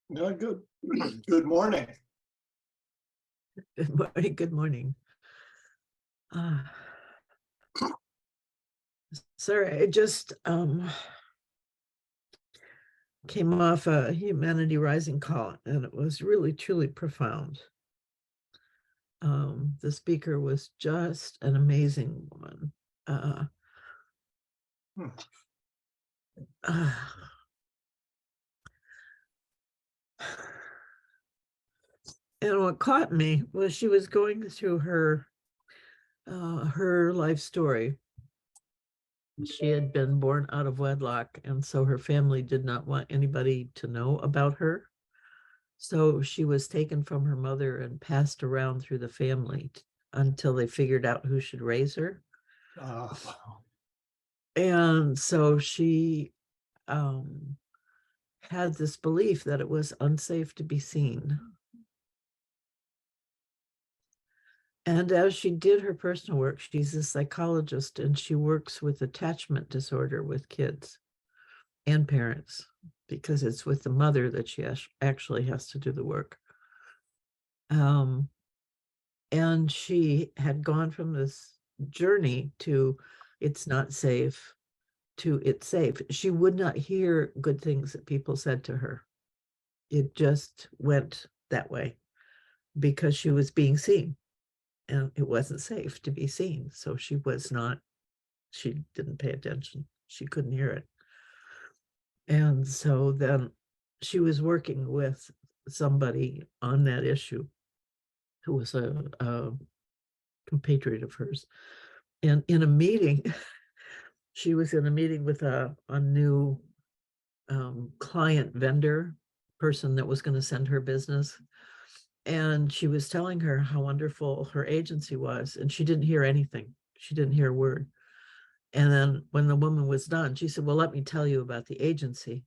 No, good. Good morning. Good morning. Good morning. Sorry, I just came off a Humanity Rising call, and it was really, truly profound. The speaker was just an amazing woman. And what caught me was she was going through her life story. She had been born out of wedlock, and so her family did not want anybody to know about her. So she was taken from her mother and passed around through the family until they figured out who should raise her. Wow. And so she had this belief that it was unsafe to be seen. And as she did her personal work, she's a psychologist, and she works with attachment disorder with kids and parents, because it's with the mother that she actually has to do the work. And she had gone from this journey to it's not safe to it's safe. She would not hear good things that people said to her. It just went that way because she was being seen, and it wasn't safe to be seen. So she didn't pay attention. She couldn't hear it. And so then she was working with somebody on that issue who was a compatriot of hers. And in a meeting, she was in a meeting with a new client vendor person that was going to send her business. And she was telling her how wonderful her agency was, and she didn't hear anything. She didn't hear a word. And then when the woman was done, she said, well, let me tell you about the agency.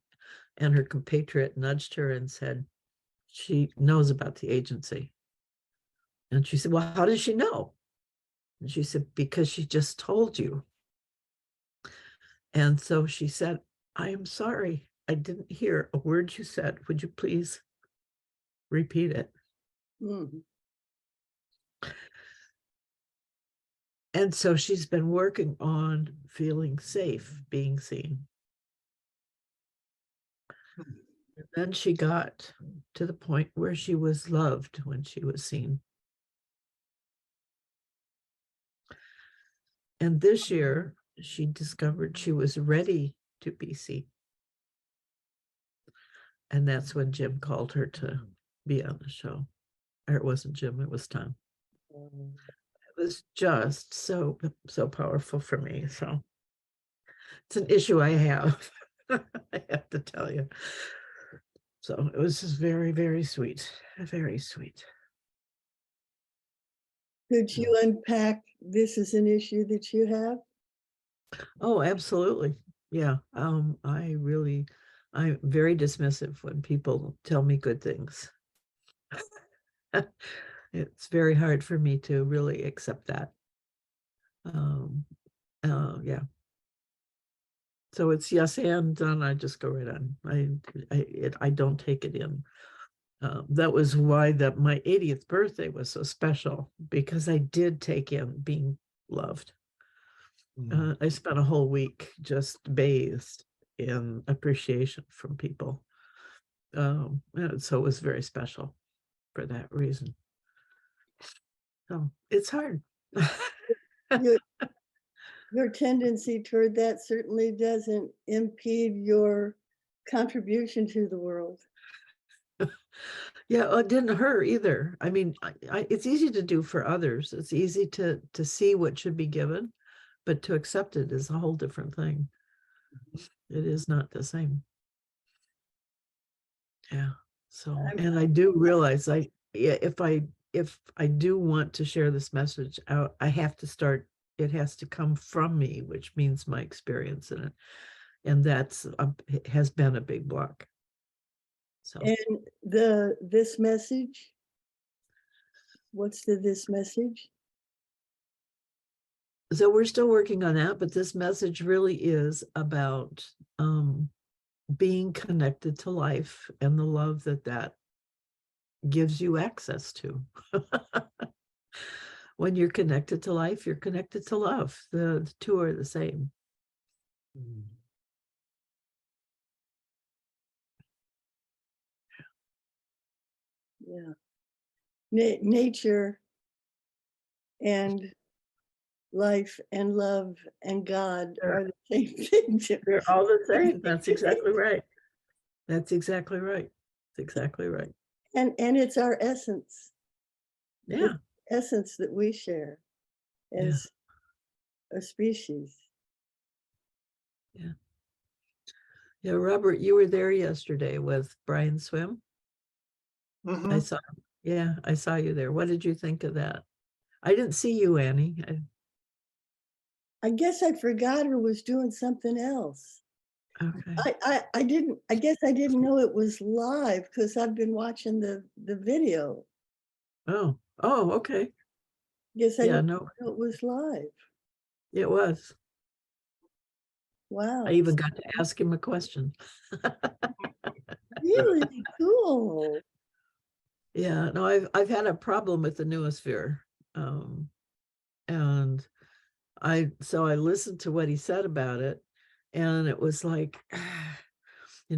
And her compatriot nudged her and said, she knows about the agency. And she said, well, how does she know? And she said, because she just told you. And so she said, I am sorry. I didn't hear a word you said. Would you please repeat it? Mm-hmm. And so she's been working on feeling safe, being seen. And then she got to the point where she was loved when she was seen. And this year, she discovered she was ready to be seen. And that's when Jim called her to be on the show. Or it wasn't Jim, it was Tom. It was just so powerful for me. So it's an issue I have. I have to tell you. So it was just very, very sweet. Very sweet. Could you unpack this as an issue that you have? Oh, absolutely. Yeah. I'm very dismissive when people tell me good things. It's very hard for me to really accept that. Yeah. So it's yes and done. I just go right on. I don't take it in. That was why my 80th birthday was so special, because I did take in being loved. I spent a whole week just bathed in appreciation from people. And so it was very special for that reason. So it's hard. Your tendency toward that certainly doesn't impede your contribution to the world. Yeah, it didn't hurt either. I mean, it's easy to do for others. It's easy to see what should be given, but to accept it is a whole different thing. It is not the same. Yeah. So, and I do realize if I do want to share this message out, I have to start. It has to come from me, which means my experience in it, and it has been a big block. So, and this message, what's this message? So we're still working on that, but this message really is about being connected to life and the love that that gives you access to. When you're connected to life, you're connected to love. The two are the same. Yeah. Nature and life and love and God Sure. are the same thing. They're all the same. That's exactly right. That's exactly right. That's exactly right. And it's our essence, Yeah. essence that we share Yeah. as a species. Yeah. Yeah, Robert, you were there yesterday with Brian Swim. I Mhm. saw, yeah, I saw you there. What did you think of that? I didn't see you, Annie. I guess I forgot or was doing something else. Okay. I guess I didn't know it was live because I've been watching the video. Oh, okay. Guess I Yeah, didn't no, know it was live. it was. Wow. I even got to ask him a question. Really cool. Yeah, no, I've had a problem with the Noosphere. And I listened to what he said about it, and it was like,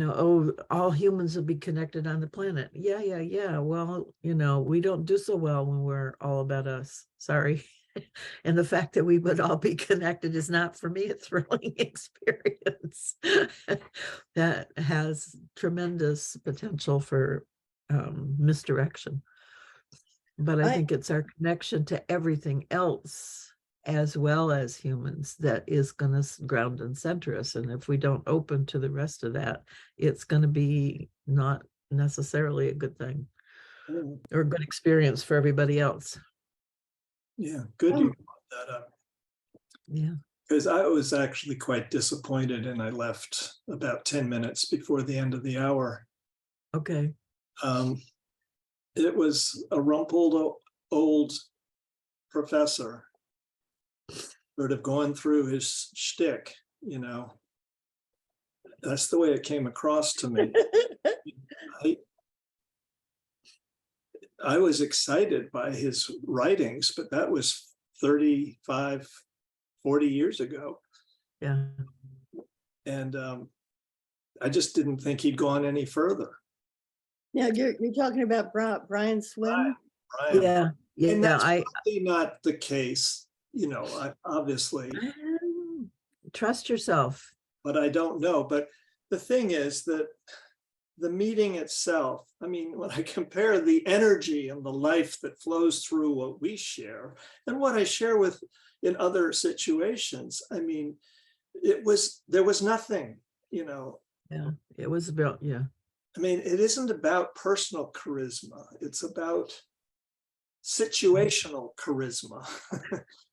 oh, all humans will be connected on the planet. Yeah. Well, we don't do so well when we're all about us. Sorry. And the fact that we would all be connected is not, for me, a thrilling experience. That has tremendous potential for misdirection. But I think it's our connection to everything else, as well as humans, that is going to ground and center us. And if we don't open to the rest of that, it's going to be not necessarily a good thing or a good experience for everybody else. Yeah, good you brought that up. Yeah. Because I was actually quite disappointed and I left about 10 minutes before the end of the hour. Okay. It was a rumpled old professor sort of going through his shtick, That's the way it came across to me. I was excited by his writings, but that was 35, 40 years ago. Yeah. And I just didn't think he'd gone any further. Yeah, you're talking about Brian Swim? Brian. Yeah. Yeah. And that's probably not the case, obviously. Trust yourself. But I don't know. But the thing is that the meeting itself, when I compare the energy and the life that flows through what we share and what I share with in other situations, there was nothing, Yeah, it was about, yeah. It isn't about personal charisma. It's about situational charisma.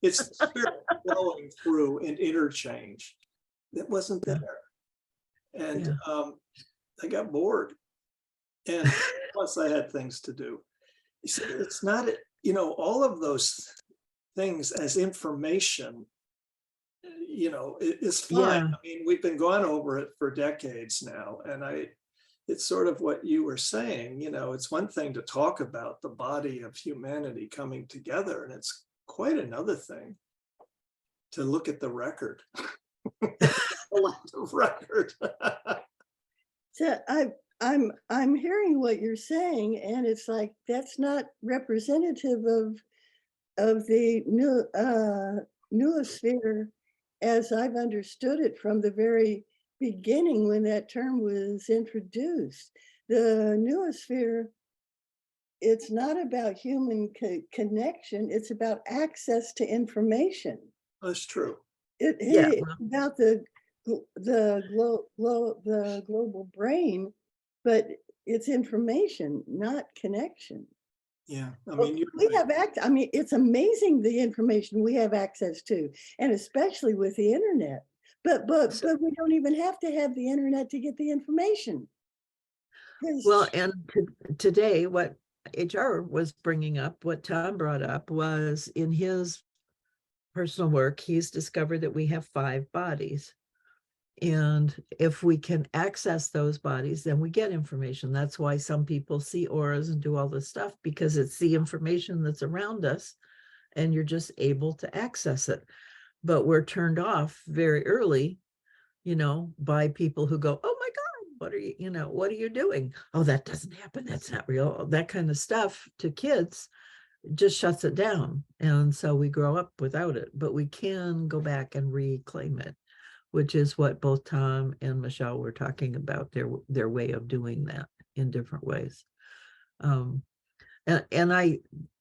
It's the spirit flowing through and interchange. It wasn't there. And I got bored. And plus I had things to do. You see, it's not, all of those things as information, is fine. Yeah. We've been going over it for decades now. And it's sort of what you were saying, it's one thing to talk about the body of humanity coming together, and it's quite another thing to look at the record. Collective record. So I'm hearing what you're saying, and it's like that's not representative of the noosphere as I've understood it from the very beginning when that term was introduced. The noosphere, it's not about human connection, it's about access to information. That's true. It's about the global brain, but it's information, not connection. Yeah, we have access. It's amazing the information we have access to, and especially with the internet. But we don't even have to have the internet to get the information. Well, and today, what HR was bringing up, what Tom brought up, was in his personal work, he's discovered that we have 5 bodies. And if we can access those bodies, then we get information. That's why some people see auras and do all this stuff, because it's the information that's around us and you're just able to access it. But we're turned off very early, by people who go, oh my God, what are you doing? Oh, that doesn't happen. That's not real. That kind of stuff to kids just shuts it down. And so we grow up without it, but we can go back and reclaim it, which is what both Tom and Michelle were talking about, their way of doing that in different ways. And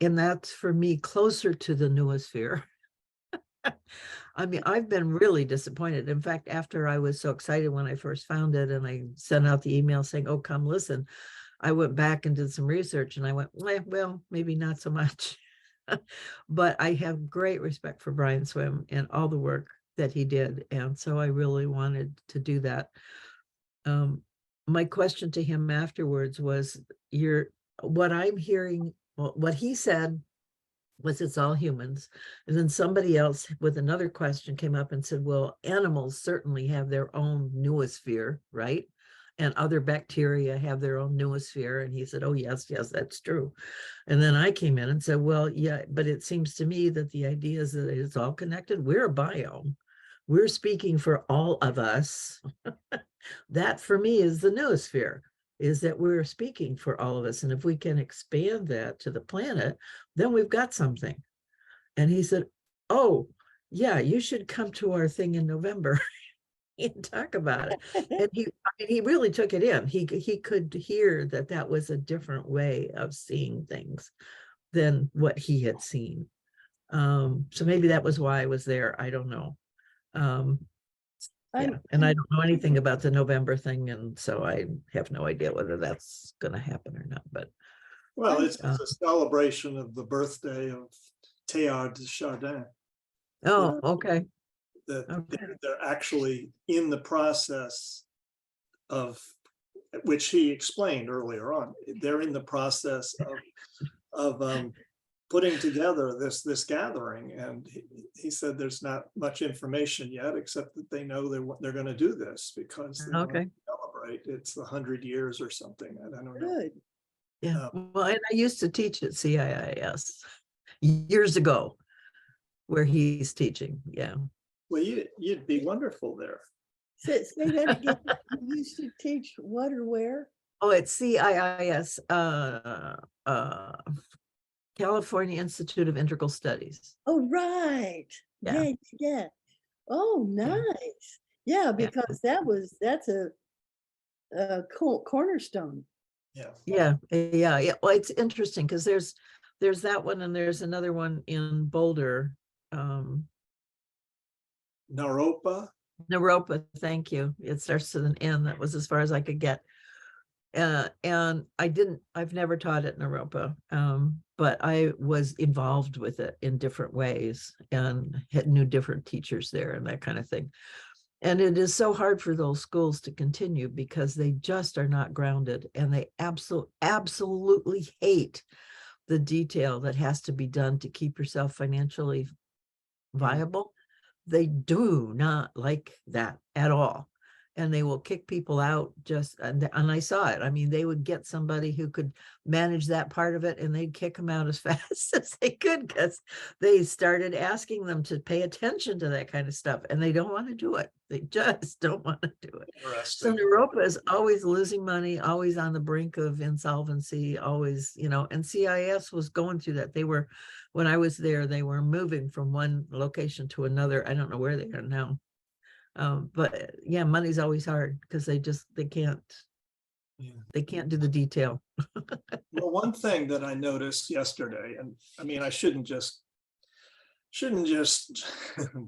that's for me closer to the noosphere. I mean, I've been really disappointed. In fact, after I was so excited when I first found it and I sent out the email saying, oh, come listen, I went back and did some research and I went, well, maybe not so much. But I have great respect for Brian Swim and all the work that he did. And so I really wanted to do that. My question to him afterwards was, what I'm hearing, what he said was it's all humans. And then somebody else with another question came up and said, well, animals certainly have their own noosphere, right? And other bacteria have their own noosphere. And he said, oh, yes, that's true. And then I came in and said, well, yeah, but it seems to me that the idea is that it's all connected. We're a biome. We're speaking for all of us. That for me is the noosphere, is that we're speaking for all of us. And if we can expand that to the planet, then we've got something. And he said, oh, yeah, you should come to our thing in November and talk about it. And he really took it in. He could hear that was a different way of seeing things than what he had seen. So maybe that was why I was there. I don't know. Yeah, and I don't know anything about the November thing, and so I have no idea whether that's going to happen or not. But well, it's a celebration of the birthday of Teilhard de Chardin. oh, okay. They're actually in the process of, which he explained earlier on. They're in the process of putting together this gathering, and he said there's not much information yet, except that they know they're going to do this because they want to celebrate. It's 100 years or something. I don't know. Good. Yeah. Well, and I used to teach at CIIS years ago, where he's teaching. Yeah. Well, you'd be wonderful there. Say that again. You used to teach what or where? Oh, at CIIS. California Institute of Integral Studies. Oh, right. Yeah. Oh, nice. Yeah, because that's a cornerstone. Yeah. Well, it's interesting because there's that one and there's another one in Boulder. Naropa. Thank you. It starts with an N. That was as far as I could get. And I've never taught at Naropa, but I was involved with it in different ways and knew different teachers there and that kind of thing. And it is so hard for those schools to continue because they just are not grounded, and they absolutely hate the detail that has to be done to keep yourself financially viable. They do not like that at all. And they will kick people out and I saw it. I mean, they would get somebody who could manage that part of it and they'd kick them out as fast as they could because they started asking them to pay attention to that kind of stuff and they don't want to do it. They just don't want to do it. So Naropa is always losing money, always on the brink of insolvency, always, and CIS was going through that. When I was there, they were moving from one location to another. I don't know where they are now. But yeah, money's always hard because they can't do the detail. Well, one thing that I noticed yesterday, and I mean, I shouldn't just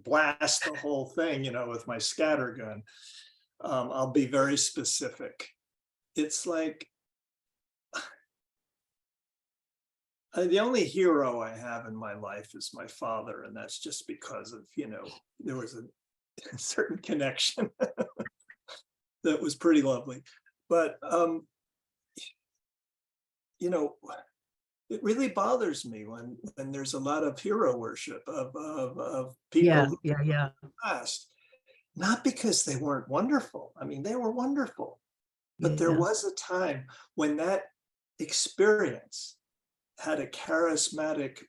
blast the whole thing, with my scatter gun. I'll be very specific. It's like the only hero I have in my life is my father, and that's just because of, there was a certain connection that was pretty lovely. But it really bothers me when there's a lot of hero worship of people who passed. not because they weren't wonderful. I mean, they were wonderful. But there was a time when that experience had a charismatic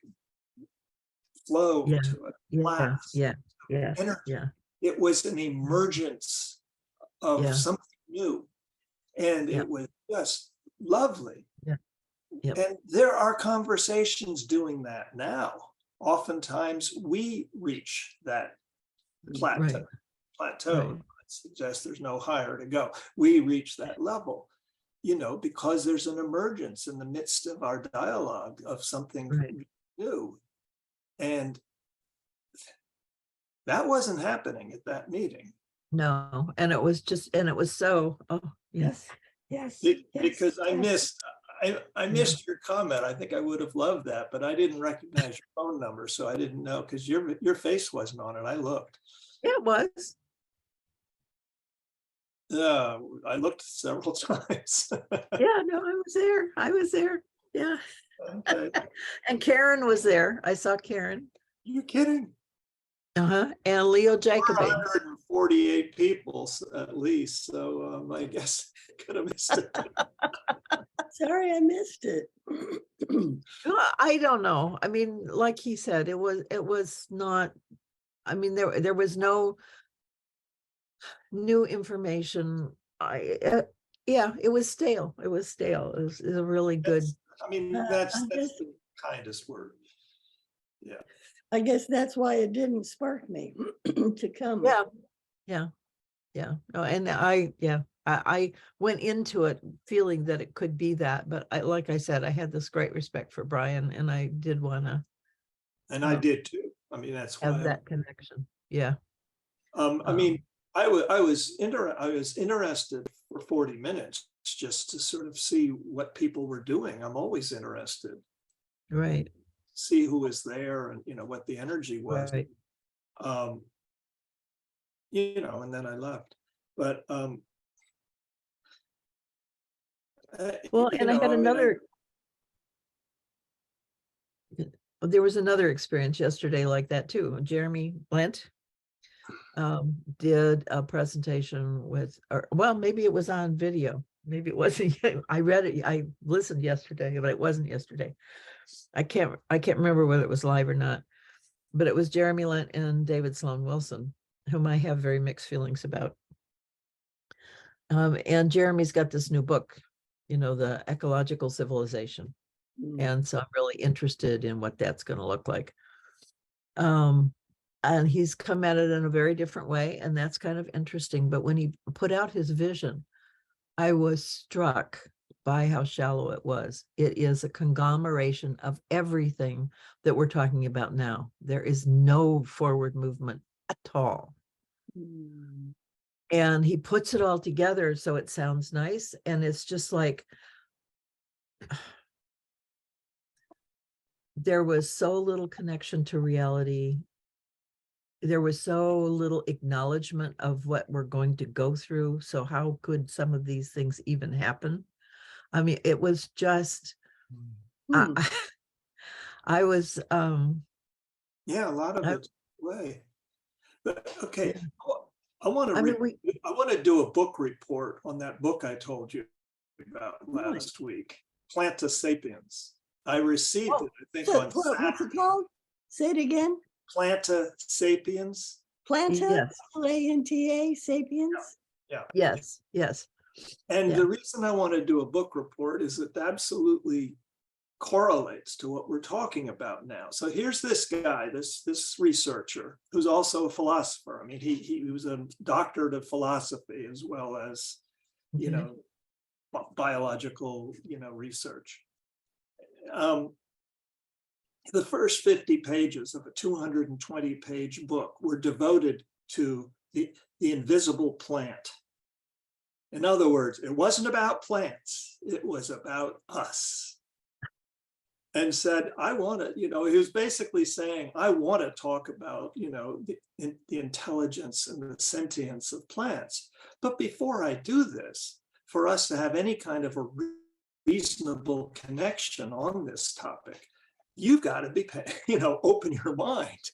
flow to it. Energy. It was an emergence of something new. And it was just lovely. And there are conversations doing that now. Oftentimes we reach that plateau. It suggests there's no higher to go. We reach that level, you know, because there's an emergence in the midst of our dialogue of something new. And that wasn't happening at that meeting. No, and it was just, and it was so, Because I missed your comment. I think I would have loved that, but I didn't recognize your phone number, so I didn't know, because your face wasn't on it. I looked. It was. I looked several times. Yeah, no, I was there. I was there. Yeah. Okay. And Karen was there. I saw Karen. You're kidding. And Leo Jacoby. 148 people at least, so I guess I could have missed it. Sorry, I missed it. I don't know. I mean, like he said, it was not, I mean, there was no new information. It was stale. It was stale. It was a really good. I mean, that's the kindest word. Yeah. I guess that's why it didn't spark me to come. Yeah. Oh, and I went into it feeling that it could be that, but like I said, I had this great respect for Brian, and I did want to. And I did too. I mean, that's why have that connection. Yeah. I mean, I was interested for 40 minutes just to sort of see what people were doing. I'm always interested. Right. See who was there and, you know, what the energy was. Right. You know, and then I left. But well, and I had another. There was another experience yesterday like that too. Jeremy Blent did a presentation with, or well, maybe it was on video. Maybe it wasn't. I read it. I listened yesterday, but it wasn't yesterday. I can't remember whether it was live or not. But it was Jeremy Lent and David Sloan Wilson, whom I have very mixed feelings about. And Jeremy's got this new book, you know, The Ecological Civilization. And so I'm really interested in what that's going to look like. And he's come at it in a very different way, and that's kind of interesting. But when he put out his vision, I was struck by how shallow it was. It is a conglomeration of everything that we're talking about now. There is no forward movement at all. And he puts it all together so it sounds nice. And it's just like, there was so little connection to reality. There was so little acknowledgement of what we're going to go through. So how could some of these things even happen? I mean, it was just, I was, yeah, a lot of it's way. But okay, I want to do a book report on that book I told you about last week, Planta Sapiens. I received it, I think, on Saturday. What's it called? Say it again. Planta Sapiens. Planta, Planta, Sapiens. Yeah. Yes. And the reason I want to do a book report is it absolutely correlates to what we're talking about now. So here's this guy, this researcher, who's also a philosopher. I mean, he was a doctorate of philosophy as well as, you know, biological, you know, research. The first 50 pages of a 220-page book were devoted to the invisible plant. In other words, it wasn't about plants, it was about us. And said, I want to, you know, he was basically saying, I want to talk about, you know, the intelligence and the sentience of plants. But before I do this, for us to have any kind of a reasonable connection on this topic, you've got to be, you know, open your mind.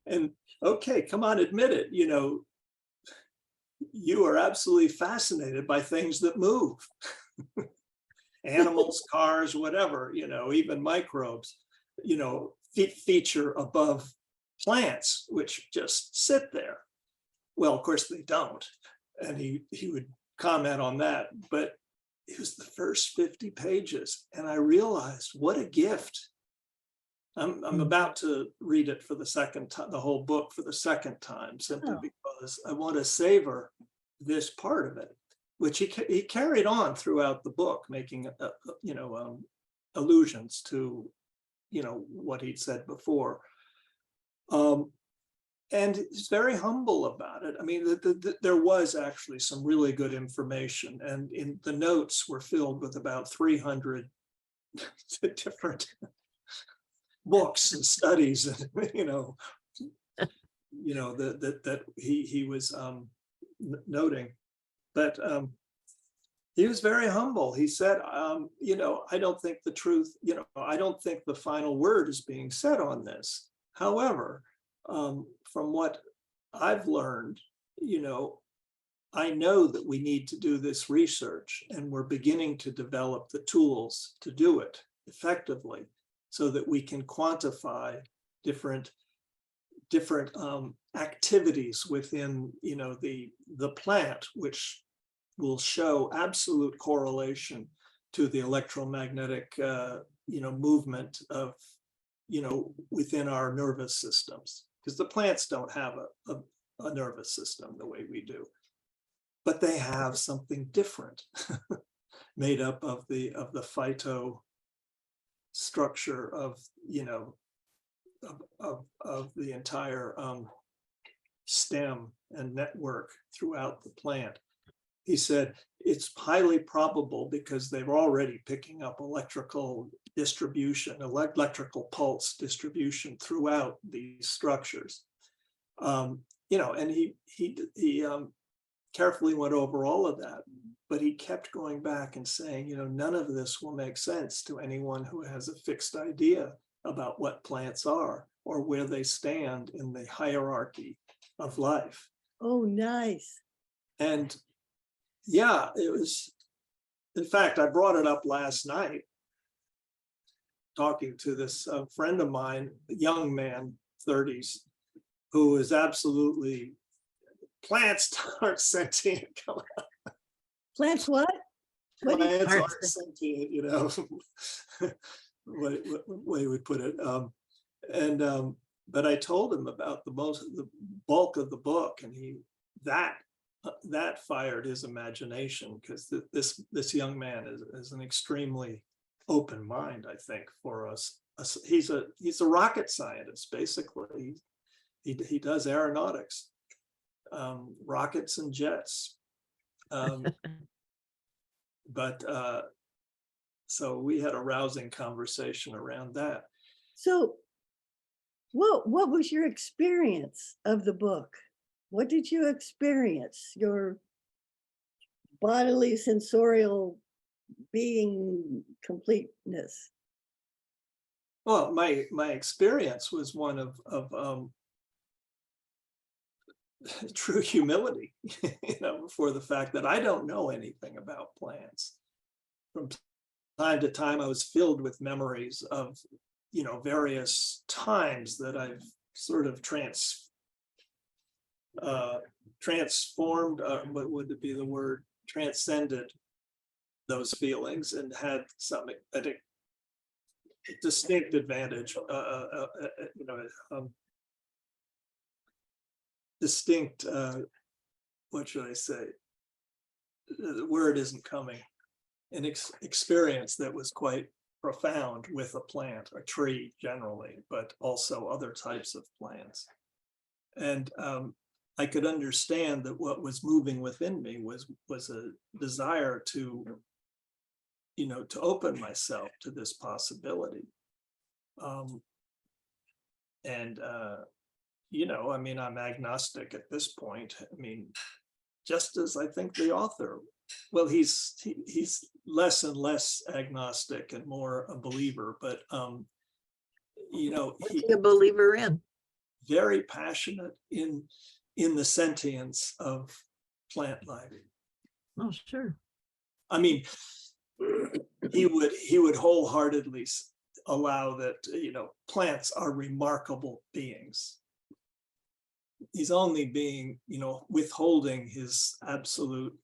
And okay, come on, admit it, you know, you are absolutely fascinated by things that move. Animals, cars, whatever, even microbes, feature above plants, which just sit there. Well, of course they don't. And he would comment on that, but it was the first 50 pages. And I realized what a gift. I'm about to read it for the second time, the whole book for the second time, simply because I want to savor this part of it, which he carried on throughout the book, making allusions to what he'd said before, and he's very humble about it. I mean, there was actually some really good information, and in the notes were filled with about 300 different books and studies, and that he was noting. But he was very humble. He said, I don't think the truth, I don't think the final word is being said on this. However, from what I've learned, I know that we need to do this research, and we're beginning to develop the tools to do it effectively, so that we can quantify different activities within the plant, which will show absolute correlation to the electromagnetic movement of within our nervous systems, because the plants don't have a nervous system the way we do, but they have something different made up of the phyto structure of the entire stem and network throughout the plant. He said it's highly probable, because they're already picking up electrical distribution, electrical pulse distribution throughout these structures. And he carefully went over all of that, but he kept going back and saying, none of this will make sense to anyone who has a fixed idea about what plants are or where they stand in the hierarchy of life. Oh, nice. And yeah, it was, in fact, I brought it up last night, talking to this friend of mine, a young man, 30s, who is absolutely, plants aren't sentient. Plants what? What did Plants aren't sentient, way we would put it. But I told him about the bulk of the book, and that fired his imagination, because this young man is an extremely open mind, I think, for us. He's a rocket scientist, basically. He does aeronautics, rockets and jets. But so we had a rousing conversation around that. So what was your experience of the book? What did you experience? Your bodily, sensorial being completeness? Well, my experience was one of true humility, for the fact that I don't know anything about plants. From time to time, I was filled with memories of, various times that I've sort of transformed, what would it be the word, transcended those feelings, and had a distinct advantage, distinct, what should I say? The word isn't coming. An experience that was quite profound with a plant, a tree generally, but also other types of plants. And I could understand that what was moving within me was a desire to, to open myself to this possibility. I'm agnostic at this point. Just as I think the author, well, he's less and less agnostic and more a believer, but What's he a believer in? Very passionate in the sentience of plant life. Oh, sure. I mean, he would wholeheartedly allow that, plants are remarkable beings. He's only being, withholding his absolute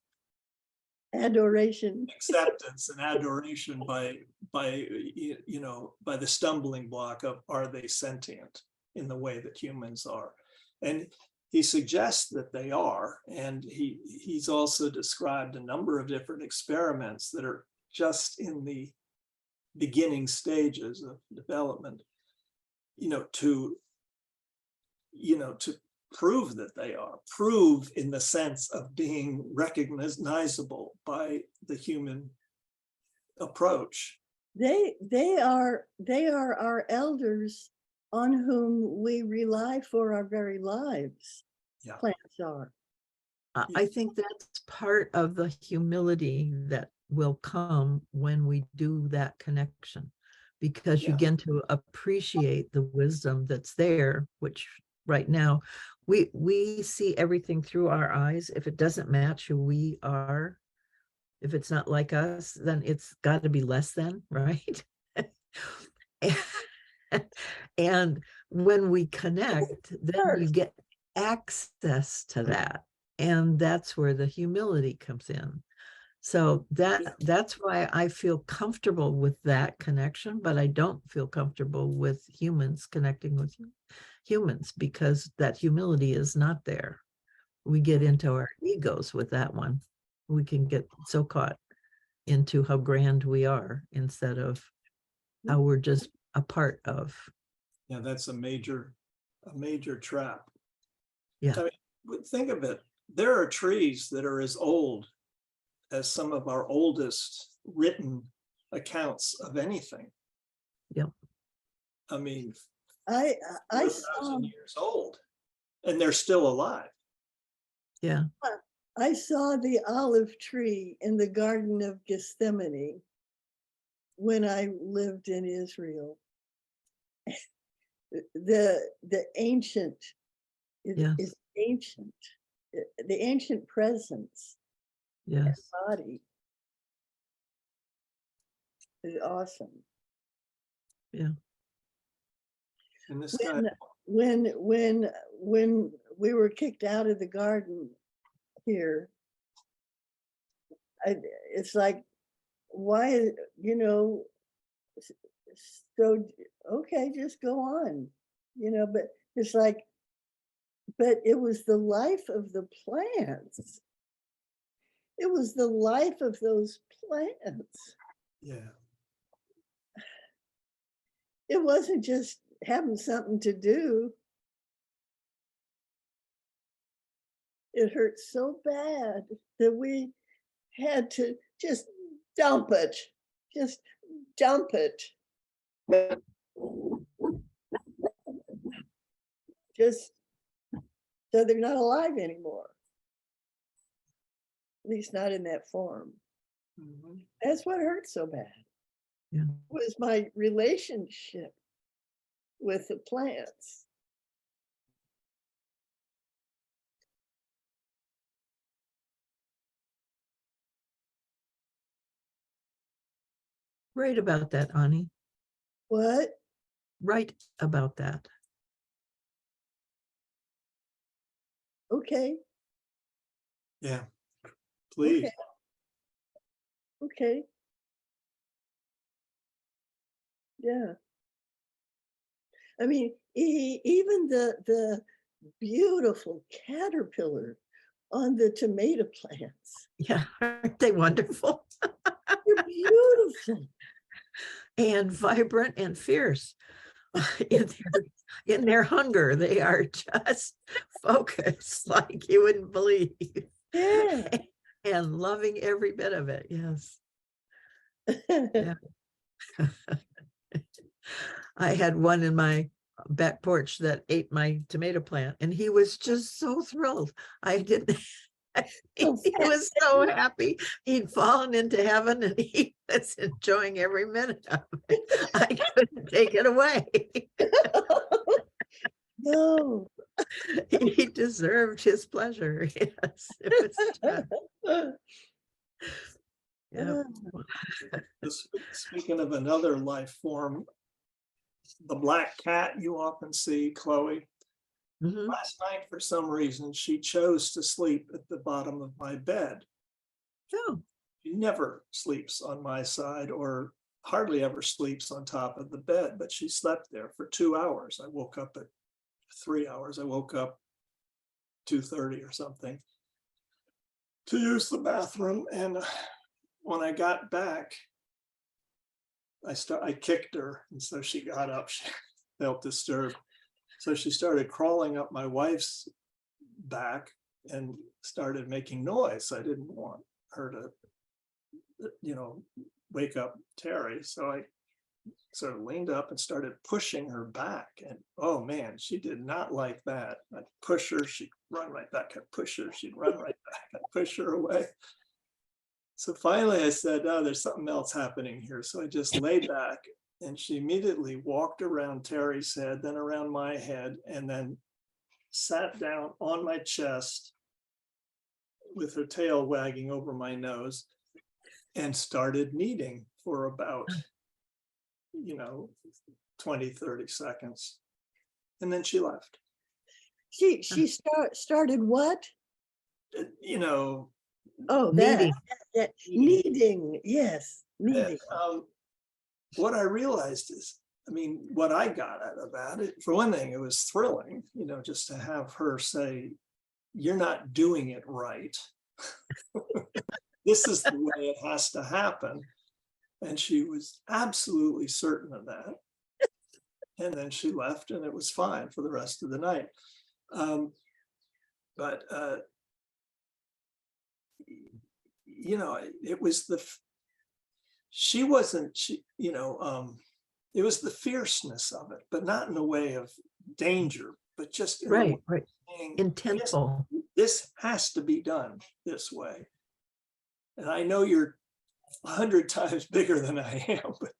Adoration. acceptance and adoration by the stumbling block of, are they sentient in the way that humans are? And he suggests that they are, and he's also described a number of different experiments that are just in the beginning stages of development, to prove that they are, prove in the sense of being recognizable by the human approach. They are our elders on whom we rely for our very lives. Yeah. Plants are. I think that's part of the humility that will come when we do that connection, because you Yeah. begin to appreciate the wisdom that's there, which right now we see everything through our eyes. If it doesn't match who we are, if it's not like us, then it's got to be less than, right? And when we connect, then you get access to that. And that's where the humility comes in. So that's why I feel comfortable with that connection, but I don't feel comfortable with humans connecting with humans, because that humility is not there. We get into our egos with that one. We can get so caught into how grand we are instead of how we're just a part of. Yeah, that's a major trap. Yeah. I mean, think of it. There are trees that are as old as some of our oldest written accounts of anything. Yep. I mean, I 4,000 years old, and they're still alive. Yeah. I saw the olive tree in the Garden of Gethsemane when I lived in Israel. The ancient is ancient. The ancient presence, Yes. body is awesome. And this guy, When we were kicked out of the garden here, it's like, why, so okay, just go on, but it's like, but it was the life of the plants. It was the life of those plants. yeah. It wasn't just having something to do. It hurt so bad that we had to just dump it. Just dump it. Just so they're not alive anymore. At least not in that form. Mm-hmm. That's what hurt so bad. Yeah. Was my relationship with the plants. Right about that, Ani. What? Right about that. Okay. Yeah. Please. Okay. Yeah. I mean, even the beautiful caterpillar on the tomato plants. Yeah. Aren't they wonderful? They're beautiful. And vibrant and fierce in their hunger. They are just focused like you wouldn't believe. Yeah. And loving every bit of it. Yes. Yeah. I had one in my back porch that ate my tomato plant, and he was just so thrilled. I didn't. He was so happy. He'd fallen into heaven, and he was enjoying every minute of it. I couldn't take it away. No, He deserved his pleasure. Yes, it was tough. Yeah. Speaking of another life form, the black cat you often see, Chloe. Mhm. Last night, for some reason, she chose to sleep at the bottom of my bed. Oh, She never sleeps on my side or hardly ever sleeps on top of the bed, but she slept there for 2 hours. I woke up at 3 hours. I woke up 2:30 or something to use the bathroom. And when I got back, I kicked her, and so she got up. She felt disturbed. So she started crawling up my wife's back and started making noise. I didn't want her to, wake up Terry. So I sort of leaned up and started pushing her back. And oh man, she did not like that. I'd push her, she'd run right back. I'd push her, she'd run right back. I'd push her away. So finally I said, oh, there's something else happening here. So I just lay back, and she immediately walked around Terry's head, then around my head, and then sat down on my chest with her tail wagging over my nose and started kneading for about, 20, 30 seconds. And then she left. She started what? You know, Oh, Kneading. that kneading. Yes, kneading. what I realized is, what I got out of that, for one thing, it was thrilling, just to have her say, you're not doing it right. This is the way it has to happen. And she was absolutely certain of that. And then she left, and it was fine for the rest of the night. But it was it was the fierceness of it, but not in a way of danger, but just in a way Right, of right. saying, Intentful. this has to be done this way. And I know you're 100 times bigger than I am, but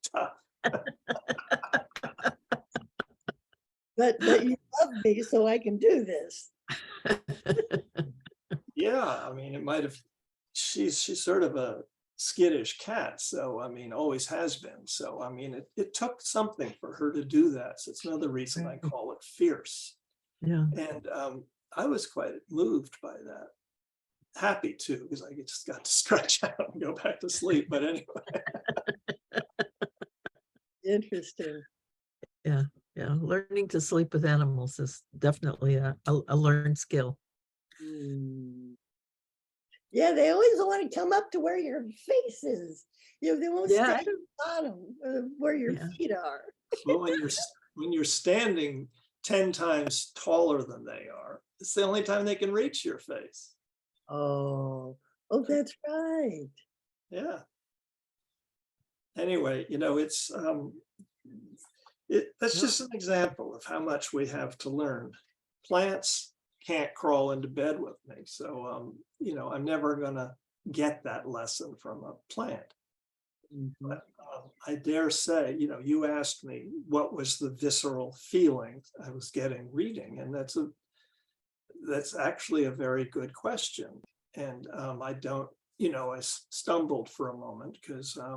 But you love me, so I can do this. yeah, it might have, she's sort of a skittish cat. So, always has been. So, it took something for her to do that. So it's another reason I call it fierce. Yeah. And I was quite moved by that. Happy too, because I just got to stretch out and go back to sleep. But anyway. Interesting. Yeah. Learning to sleep with animals is definitely a learned skill. Yeah, they always want to come up to where your face is. They won't stay Yeah. at the bottom where your feet are. Well, when you're standing 10 times taller than they are, it's the only time they can reach your face. Oh, that's right. Yeah. Anyway, it's that's just an example of how much we have to learn. Plants can't crawl into bed with me, so I'm never gonna get that lesson from a plant. But I dare say, you asked me what was the visceral feeling I was getting reading, and that's actually a very good question. And I don't, I stumbled for a moment because I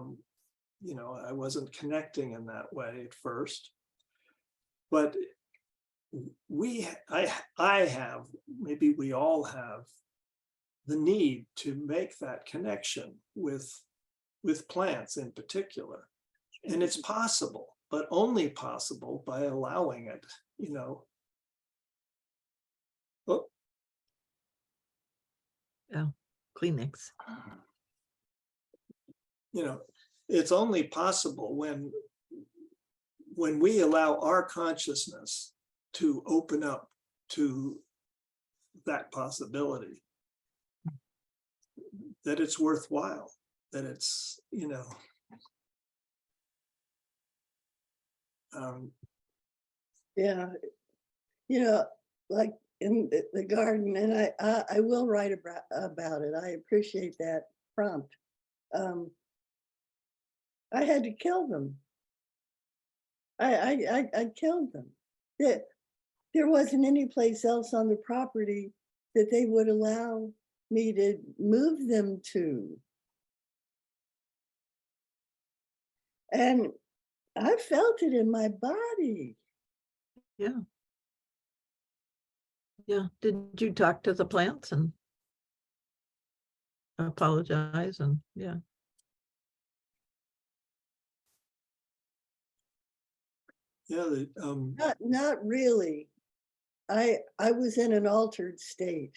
wasn't connecting in that way at first. But I have, maybe we all have, the need to make that connection with plants in particular. And it's possible, but only possible by allowing it, Oh, Yeah. Kleenex. It's only possible when we allow our consciousness to open up to that possibility, that it's worthwhile, that it's, Yeah, like in the garden, and I will write about it. I appreciate that prompt. I had to kill them. I killed them. there wasn't any place else on the property that they would allow me to move them to. And I felt it in my body. Yeah. Yeah. Did you talk to the plants and apologize? And yeah. Yeah, Not really. I was in an altered state.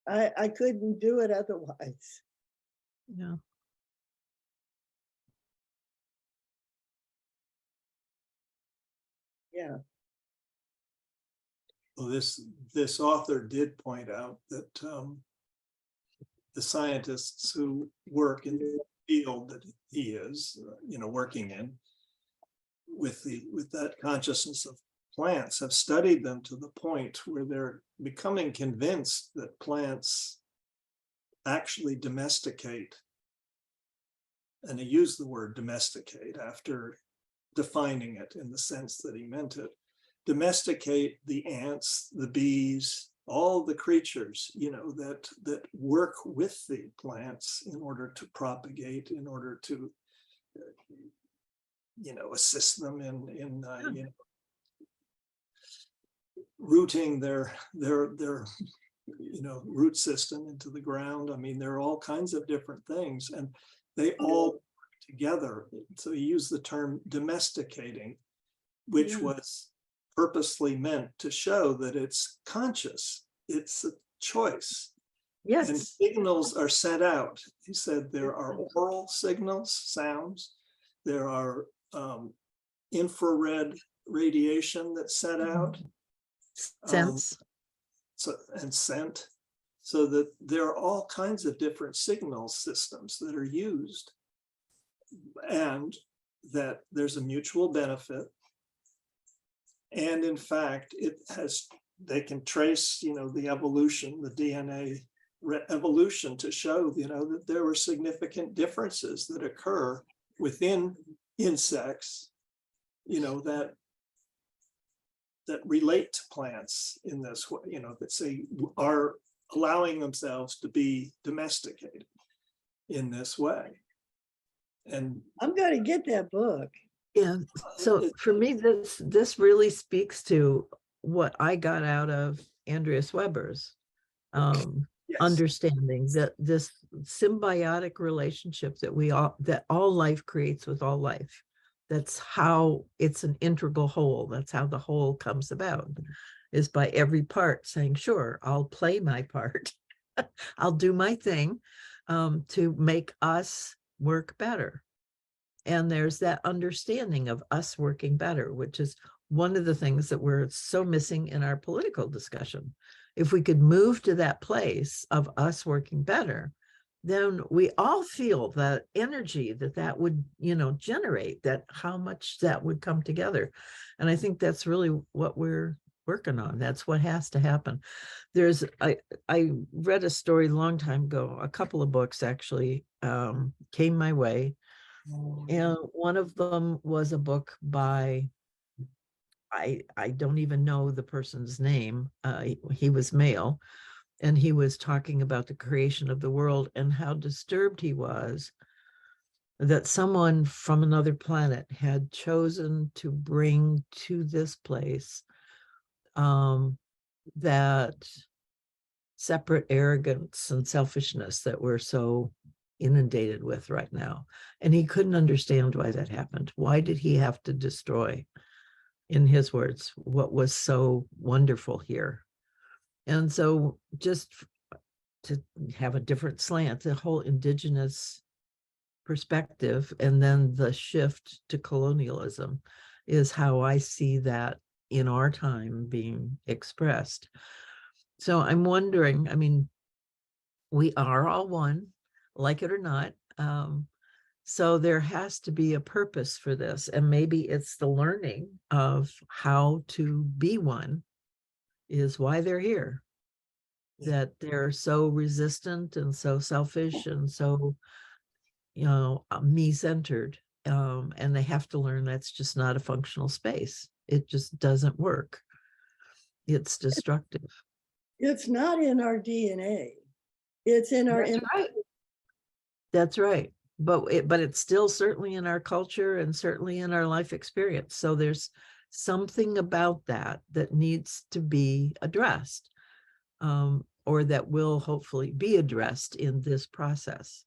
I couldn't do it otherwise. Yeah. Yeah. well, this author did point out that the scientists who work in the field that he is, working in with that consciousness of plants have studied them to the point where they're becoming convinced that plants actually domesticate. And he used the word domesticate after defining it in the sense that he meant it. Domesticate the ants, the bees, all the creatures, that work with the plants in order to propagate, in order to, assist them in rooting their root system into the ground. I mean, there are all kinds of different things, and they all work together. So he used the term domesticating, which was purposely meant to show that it's conscious, it's a choice. Yes. And signals are sent out. He said there are oral signals, sounds, there are infrared radiation that's sent out. Sense. And scent, so that there are all kinds of different signal systems that are used, and that there's a mutual benefit. And in fact, they can trace, the evolution, the DNA evolution, to show, that there were significant differences that occur within insects, that relate to plants in this way, that say are allowing themselves to be domesticated in this way. And I'm going to get that book. Yeah. So for me, this really speaks to what I got out of Andreas Weber's understanding, that this symbiotic relationship that all life creates with all life. That's how it's an integral whole. That's how the whole comes about, is by every part saying, sure, I'll play my part. I'll do my thing to make us work better. And there's that understanding of us working better, which is one of the things that we're so missing in our political discussion. If we could move to that place of us working better, then we all feel the energy that would, generate, that how much that would come together. And I think that's really what we're working on. That's what has to happen. I read a story a long time ago, a couple of books actually came my way. And one of them was a book by, I don't even know the person's name. He was male. And he was talking about the creation of the world and how disturbed he was that someone from another planet had chosen to bring to this place that separate arrogance and selfishness that we're so inundated with right now. And he couldn't understand why that happened. Why did he have to destroy, in his words, what was so wonderful here? And so just to have a different slant, the whole indigenous perspective, and then the shift to colonialism is how I see that in our time being expressed. So I'm wondering, I mean, we are all one, like it or not. So there has to be a purpose for this. And maybe it's the learning of how to be one is why they're here. That they're so resistant and so selfish and so me-centered, and they have to learn that's just not a functional space. It just doesn't work. It's destructive. It's not in our DNA. It's in our. That's right. That's right. But it's still certainly in our culture and certainly in our life experience. So there's something about that that needs to be addressed, or that will hopefully be addressed in this process.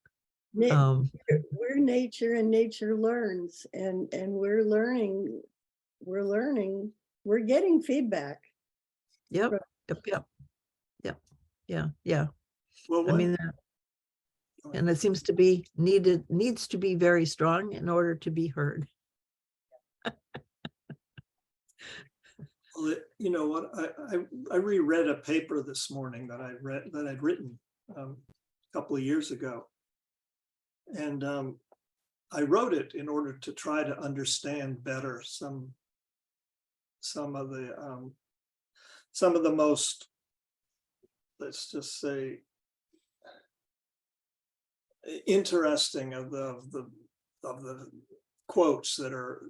We're nature, and nature learns, and we're learning, we're getting feedback. Yep. Yeah. Well, I mean, and it seems to be needs to be very strong in order to be heard. well, you know what? I reread a paper this morning that I'd written a couple of years ago, and I wrote it in order to try to understand better some of the most, let's just say, interesting of the quotes that are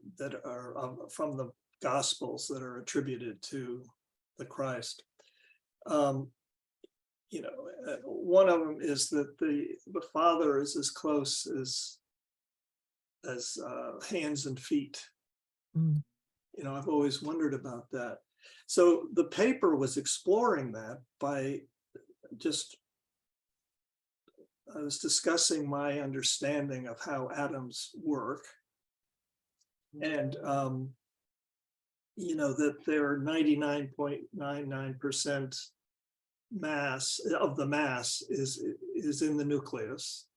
from the Gospels that are attributed to the Christ. You know, one of them is that the Father is as close as hands and feet. Mm. You know, I've always wondered about that. So the paper was exploring that by I was discussing my understanding of how atoms work, and you know, that they're 99.99% mass of the mass is in the nucleus,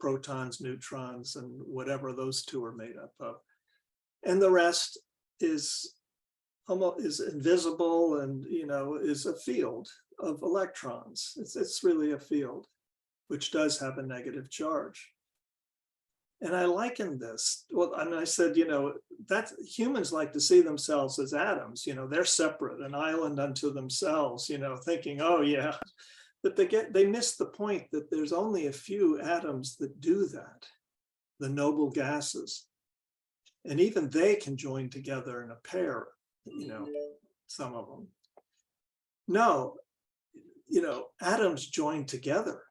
protons, neutrons, and whatever those two are made up of, and the rest is invisible, and you know, is a field of electrons. It's really a field which does have a negative charge. And I likened this, well, and I said, you know, that humans like to see themselves as atoms, you know, they're separate, an island unto themselves, you know, thinking, oh yeah, but they miss the point that there's only a few atoms that do that, the noble gases. And even they can join together in a pair, you know, some of them. No, you know, atoms join together.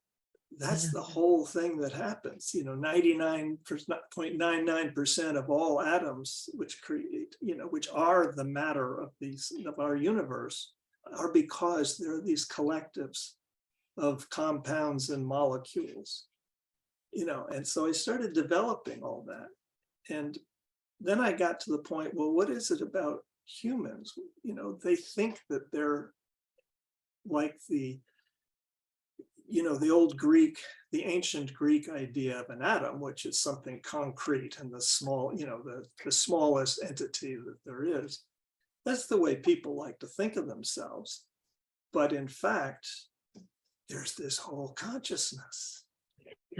That's the whole thing that happens. You know, 99.99% of all atoms which create, you know, which are the matter of our universe, are because there are these collectives of compounds and molecules. You know, and so I started developing all that. And then I got to the point, well, what is it about humans? You know, they think that they're like the old Greek, the ancient Greek idea of an atom, which is something concrete and the small, you know, the smallest entity that there is. That's the way people like to think of themselves. But in fact, there's this whole consciousness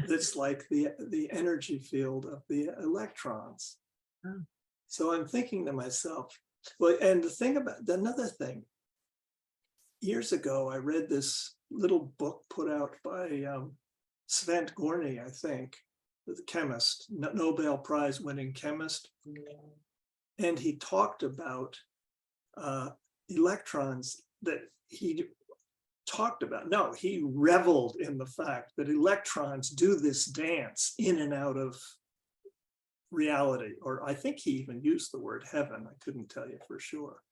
that's like the energy field of the electrons. Oh. So I'm thinking to myself, well, and the thing about another thing, years ago, I read this little book put out by Svend Gorny, I think, the chemist, Nobel Prize winning chemist. And he talked about electrons that he talked about. No, he reveled in the fact that electrons do this dance in and out of reality, or I think he even used the word heaven. I couldn't tell you for sure.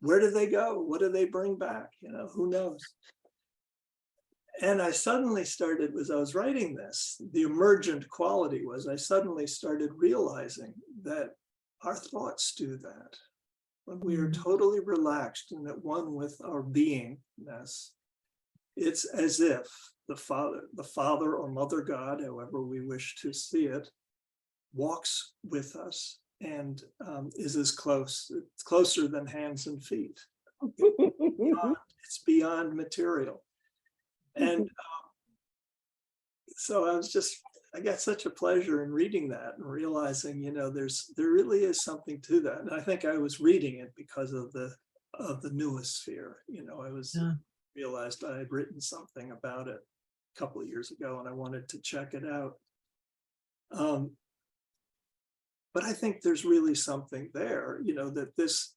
Where do they go? What do they bring back? You know, who knows? And I suddenly started, as I was writing this, the emergent quality was I suddenly started realizing that our thoughts do that. When we are totally relaxed and at one with our beingness, it's as if the Father or Mother God, however we wish to see it, walks with us and is as close, it's closer than hands and feet. It's beyond material. And so I got such a pleasure in reading that and realizing, you know, there really is something to that. And I think I was reading it because of the Noosphere. You know, I realized I had written something about it a couple of years ago and I wanted to check it out. But I think there's really something there, you know, that this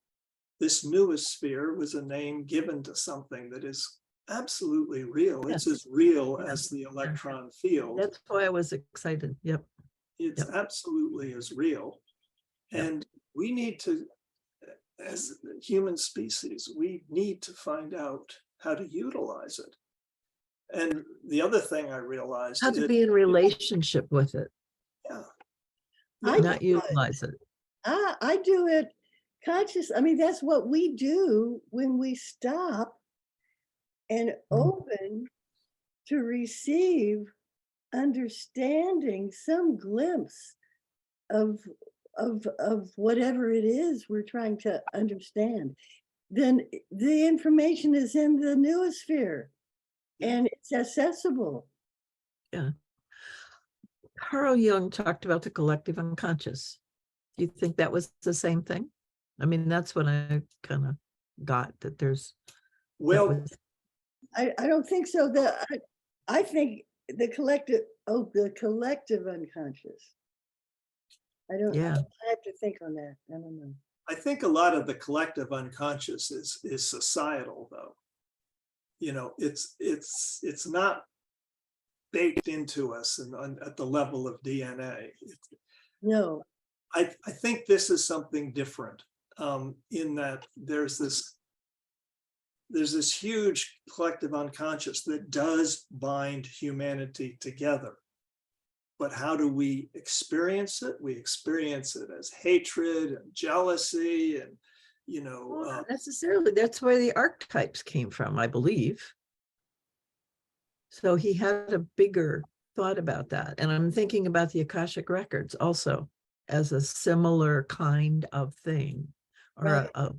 Noosphere was a name given to something that is absolutely real. It's as real as the electron field. That's why I was excited. Yep. It's absolutely as real. Yep. And we need to, as the human species, we need to find out how to utilize it. And the other thing I realized How is to be in relationship with it, not utilize it. I do it conscious. I mean, that's what we do when we stop and open to receive understanding, some glimpse of whatever it is we're trying to understand. Then the information is in the Noosphere and it's accessible. Yeah. Carl Jung talked about the collective unconscious. Do you think that was the same thing? I mean, that's what I kind of got, that there's. well, I don't think so. I think the collective unconscious. I have to think on that. I don't know. I think a lot of the collective unconscious is societal, though. You know, it's not baked into us and at the level of DNA. No. I think this is something different, in that there's this huge collective unconscious that does bind humanity together. But how do we experience it? We experience it as hatred and jealousy and, you know. Well, not necessarily. That's where the archetypes came from, I believe. So he had a bigger thought about that. And I'm thinking about the Akashic records also as a similar kind of thing, or a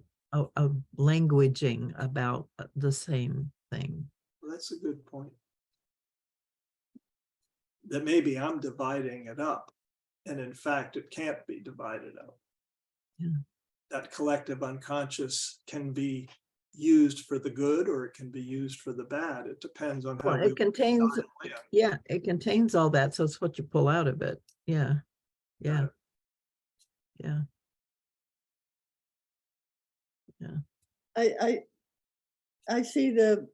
languaging about the same thing. Well, that's a good point. That maybe I'm dividing it up, and in fact, it can't be divided up. Yeah. That collective unconscious can be used for the good, or it can be used for the bad. It depends on how Well, it contains, it contains all that. So it's what you pull out of it. Yeah. Yeah. Yeah. Yeah. I see the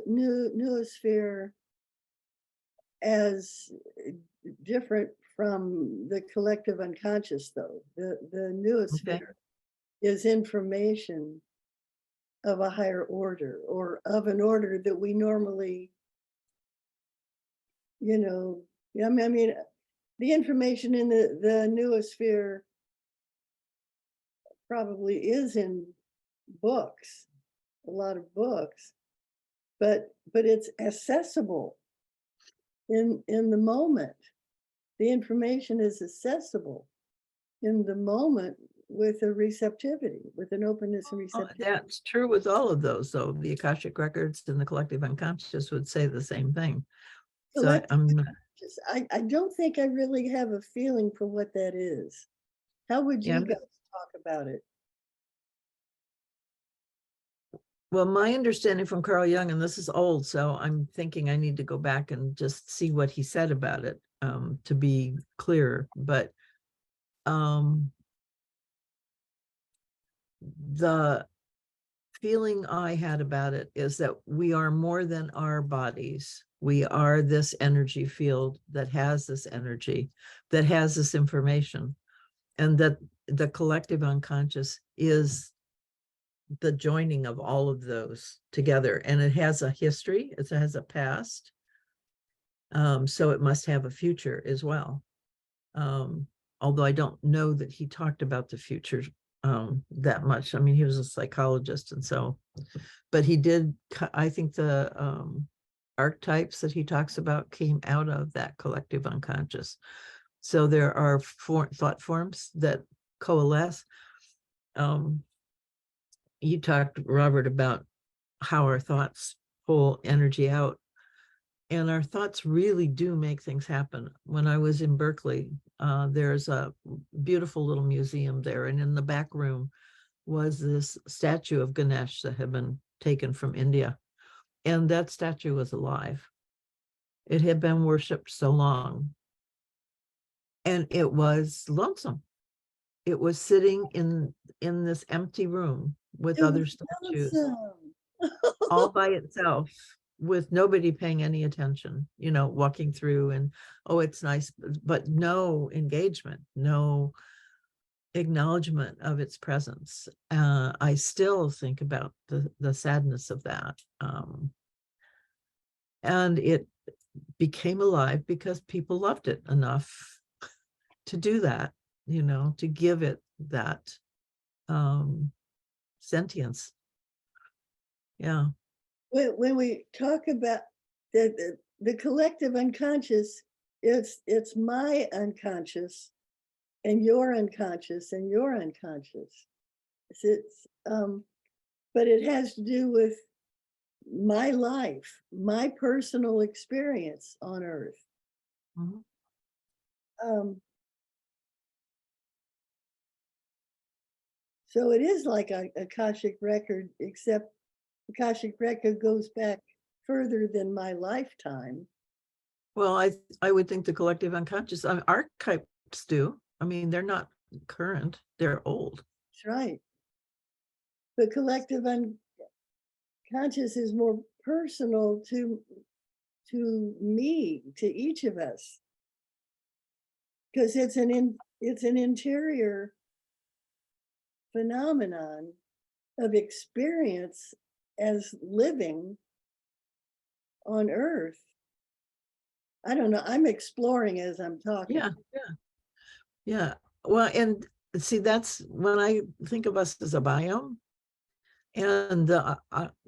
Noosphere as different from the collective unconscious, though. The Noosphere is information of a higher order, or of an order that we normally, you know, I mean, the information in the Noosphere probably is in books, a lot of books, but it's accessible in the moment. The information is accessible in the moment with a receptivity, with an openness and receptivity. That's true with all of those, though. The Akashic records and the collective unconscious would say the same thing. So I don't think I really have a feeling for what that is. How would you guys talk about it? Well, my understanding from Carl Jung, and this is old, so I'm thinking I need to go back and just see what he said about it, to be clear. But the feeling I had about it is that we are more than our bodies. We are this energy field that has this energy, that has this information, and that the collective unconscious is the joining of all of those together. And it has a history, it has a past. So it must have a future as well. Although I don't know that he talked about the future that much. I mean, he was a psychologist, and so, but he did, I think the archetypes that he talks about came out of that collective unconscious. So there are thought forms that coalesce. You talked, Robert, about how our thoughts pull energy out, and our thoughts really do make things happen. When I was in Berkeley, there's a beautiful little museum there, and in the back room was this statue of Ganesh that had been taken from India, and that statue was alive. It had been worshipped so long. And it was lonesome. It was sitting in this empty room with It other was statues, awesome. all by itself, with nobody paying any attention, walking through and, oh, it's nice, but no engagement, no acknowledgement of its presence. I still think about the sadness of that. And it became alive because people loved it enough to do that, to give it that sentience. Yeah. When we talk about the collective unconscious, it's my unconscious and your unconscious and your unconscious. But it has to do with my life, my personal experience on Earth. Mhm. So it is like a Akashic record, except Akashic record goes back further than my lifetime. Well, I would think the collective unconscious, archetypes do. I mean, they're not current, they're old. That's right. The collective unconscious is more personal to me, to each of us, because it's an interior phenomenon of experience as living on Earth. I don't know. I'm exploring as I'm talking. Yeah. Well, and see, that's when I think of us as a biome and the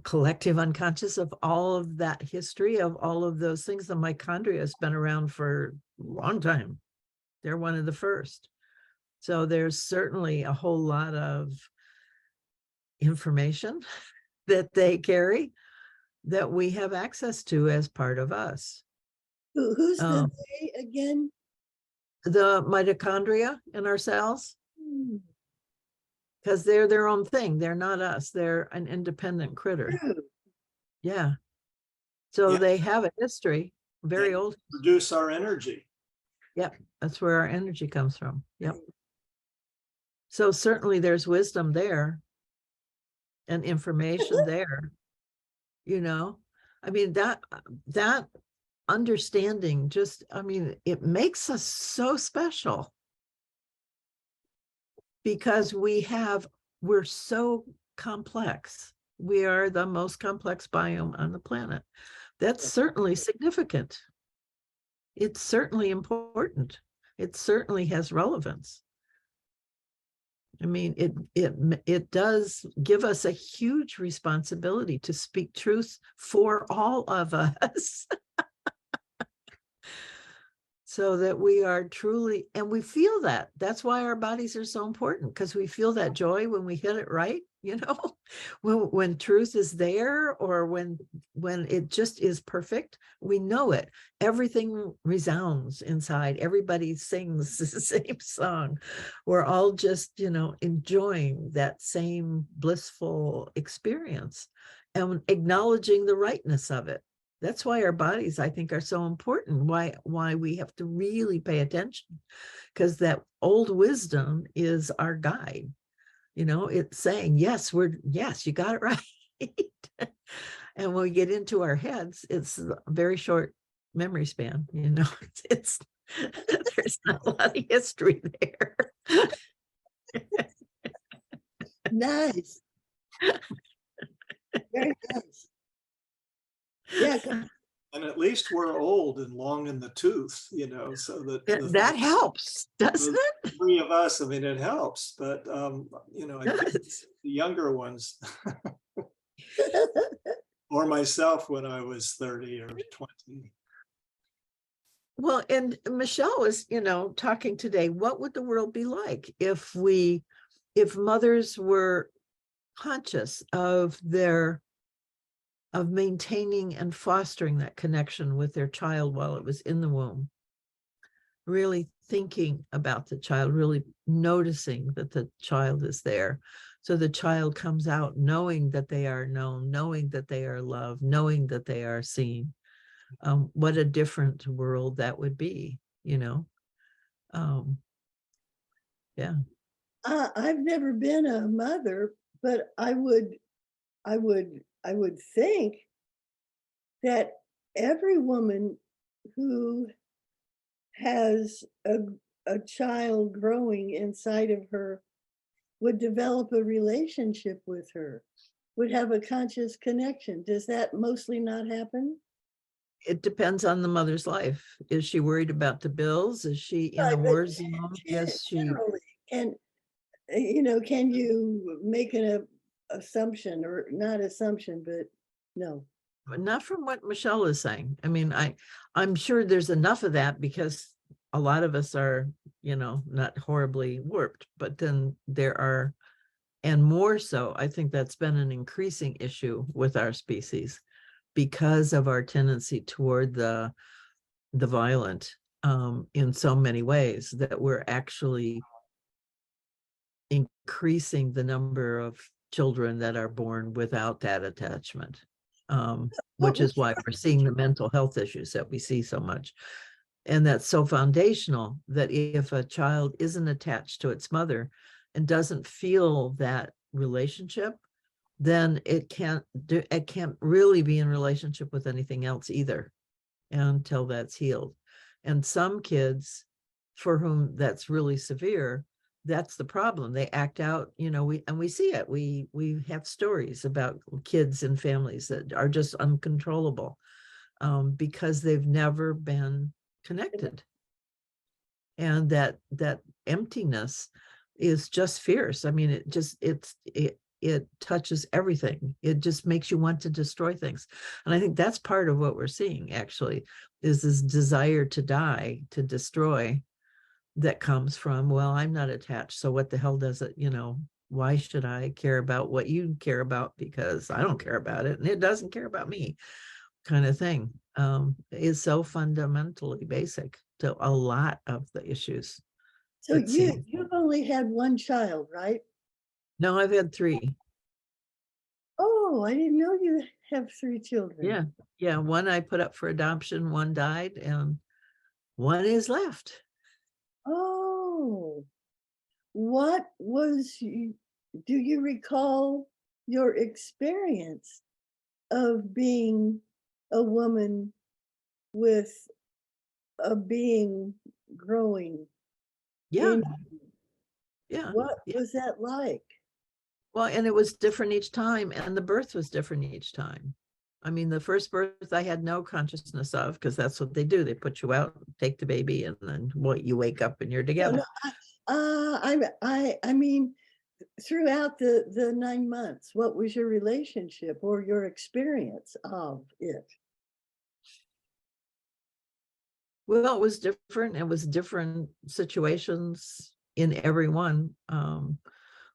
collective unconscious of all of that history, of all of those things. The mitochondria has been around for a long time. They're one of the first. So there's certainly a whole lot of information that they carry that we have access to as part of us. Who's the they again? The mitochondria in our cells, because they're their own thing. They're not us. They're an independent critter. Yeah. So they have a history, very old. Produce our energy. Yep. That's where our energy comes from. Yep. So certainly there's wisdom there and information there, I mean, that understanding just, I mean, it makes us so special because we're so complex. We are the most complex biome on the planet. That's certainly significant. It's certainly important. It certainly has relevance. I mean, it does give us a huge responsibility to speak truth for all of us. So that we are truly, and we feel that. That's why our bodies are so important, because we feel that joy when we hit it right, when truth is there, or when it just is perfect, we know it. Everything resounds inside. Everybody sings the same song. We're all just, enjoying that same blissful experience and acknowledging the rightness of it. That's why our bodies, I think, are so important. Why we have to really pay attention, because that old wisdom is our guide. It's saying, yes, you got it right. And when we get into our heads, it's a very short memory span. It's there's not a lot of history there. Nice. Very nice. Yeah. And at least we're old and long in the tooth, so that helps, doesn't it? Three of us, I mean, it helps, but I guess the younger ones or myself when I was 30 or 20. Well, and Michelle was, talking today, what would the world be like if mothers were conscious of maintaining and fostering that connection with their child while it was in the womb, really thinking about the child, really noticing that the child is there. So the child comes out knowing that they are known, knowing that they are loved, knowing that they are seen. what a different world that would be, you know. Yeah. I've never been a mother, but I would think that every woman who has a child growing inside of her would develop a relationship with her, would have a conscious connection. Does that mostly not happen? It depends on the mother's life. Is she worried about the bills? Is she in a Right, war zone? but Is she? generally, can you make an assumption, or not assumption, but no? Not from what Michelle is saying. I mean, I'm sure there's enough of that because a lot of us are, you know, not horribly warped, but then there are, and more so, I think that's been an increasing issue with our species because of our tendency toward the violent, in so many ways, that we're actually increasing the number of children that are born without that attachment, What which is was why we're seeing the mental health issues that we see so much. And that's so foundational that if a child isn't attached to its mother and doesn't feel that relationship, then it can't really be in relationship with anything else either until that's healed. And some kids for whom that's really severe, that's the problem. They act out, you know, we see it. We have stories about kids and families that are just uncontrollable, because they've never been connected. And that emptiness is just fierce. I mean, it touches everything. It just makes you want to destroy things. And I think that's part of what we're seeing, actually, is this desire to die, to destroy, that comes from, well, I'm not attached, so what the hell does it, you know, why should I care about what you care about, because I don't care about it and it doesn't care about me, kind of thing, is so fundamentally basic to a lot of the issues. So you've only had one child, right? No, I've had 3. Oh, I didn't know you have 3 children. Yeah, one I put up for adoption, one died, and one is left. Oh, what was do you recall your experience of being a woman with a being growing Yeah, in? yeah. What was that like? Well, and it was different each time, and the birth was different each time. I mean, the first birth I had no consciousness of, because that's what they do. They put you out, take the baby, and then you wake up and you're together. I mean, throughout the 9 months, what was your relationship or your experience of it? Well, it was different. It was different situations in every one.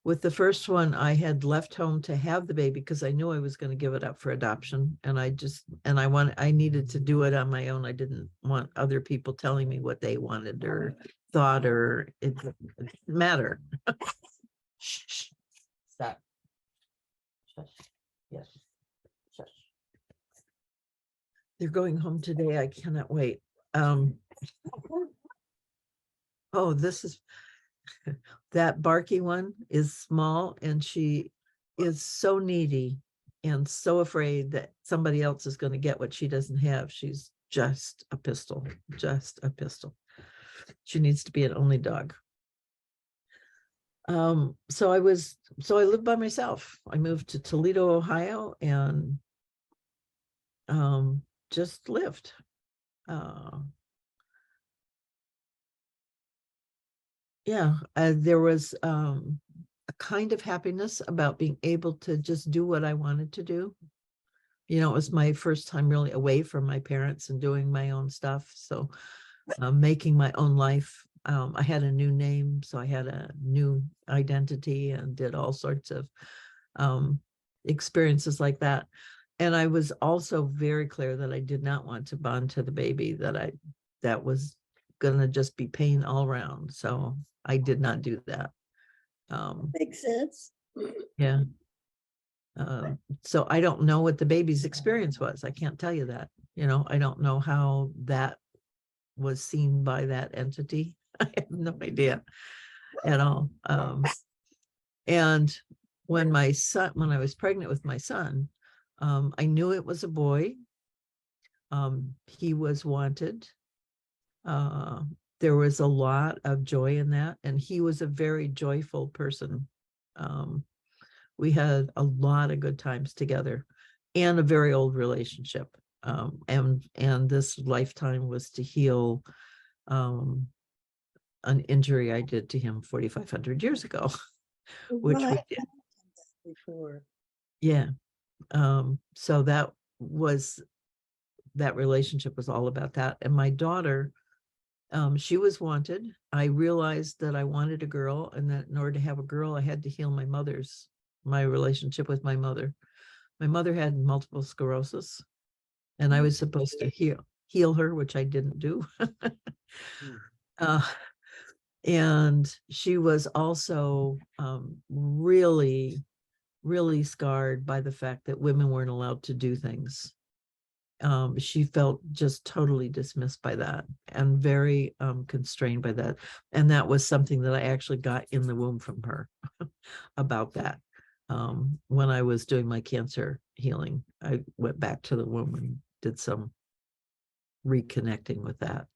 With the first one, I had left home to have the baby because I knew I was going to give it up for adoption. And I needed to do it on my own. I didn't want other people telling me what they wanted or thought, or it didn't matter. Shh, stop. Shush. Yes. Shush. They're going home today. I cannot wait. Oh, this is that Barky one is small, and she is so needy and so afraid that somebody else is going to get what she doesn't have. She's just a pistol. She needs to be an only dog. So I lived by myself. I moved to Toledo, Ohio, and just lived. There was a kind of happiness about being able to just do what I wanted to do. You know, it was my first time really away from my parents and doing my own stuff. So making my own life. I had a new name, so I had a new identity and did all sorts of experiences like that. And I was also very clear that I did not want to bond to the baby, that was going to just be pain all around. So I did not do that. Makes sense. Yeah. So I don't know what the baby's experience was. I can't tell you that, I don't know how that was seen by that entity. I have no idea at all. And when I was pregnant with my son, I knew it was a boy. He was wanted. There was a lot of joy in that, and he was a very joyful person. We had a lot of good times together, and a very old relationship. And this lifetime was to heal an injury I did to him 4,500 years ago, which we did before. Yeah. So that relationship was all about that. And my daughter, she was wanted. I realized that I wanted a girl, and that in order to have a girl, I had to heal my relationship with my mother. My mother had multiple sclerosis, and I was supposed to heal her, which I didn't do. And she was also really, really scarred by the fact that women weren't allowed to do things. She felt just totally dismissed by that, and very constrained by that. And that was something that I actually got in the womb from her about that. When I was doing my cancer healing, I went back to the womb and did some reconnecting with that.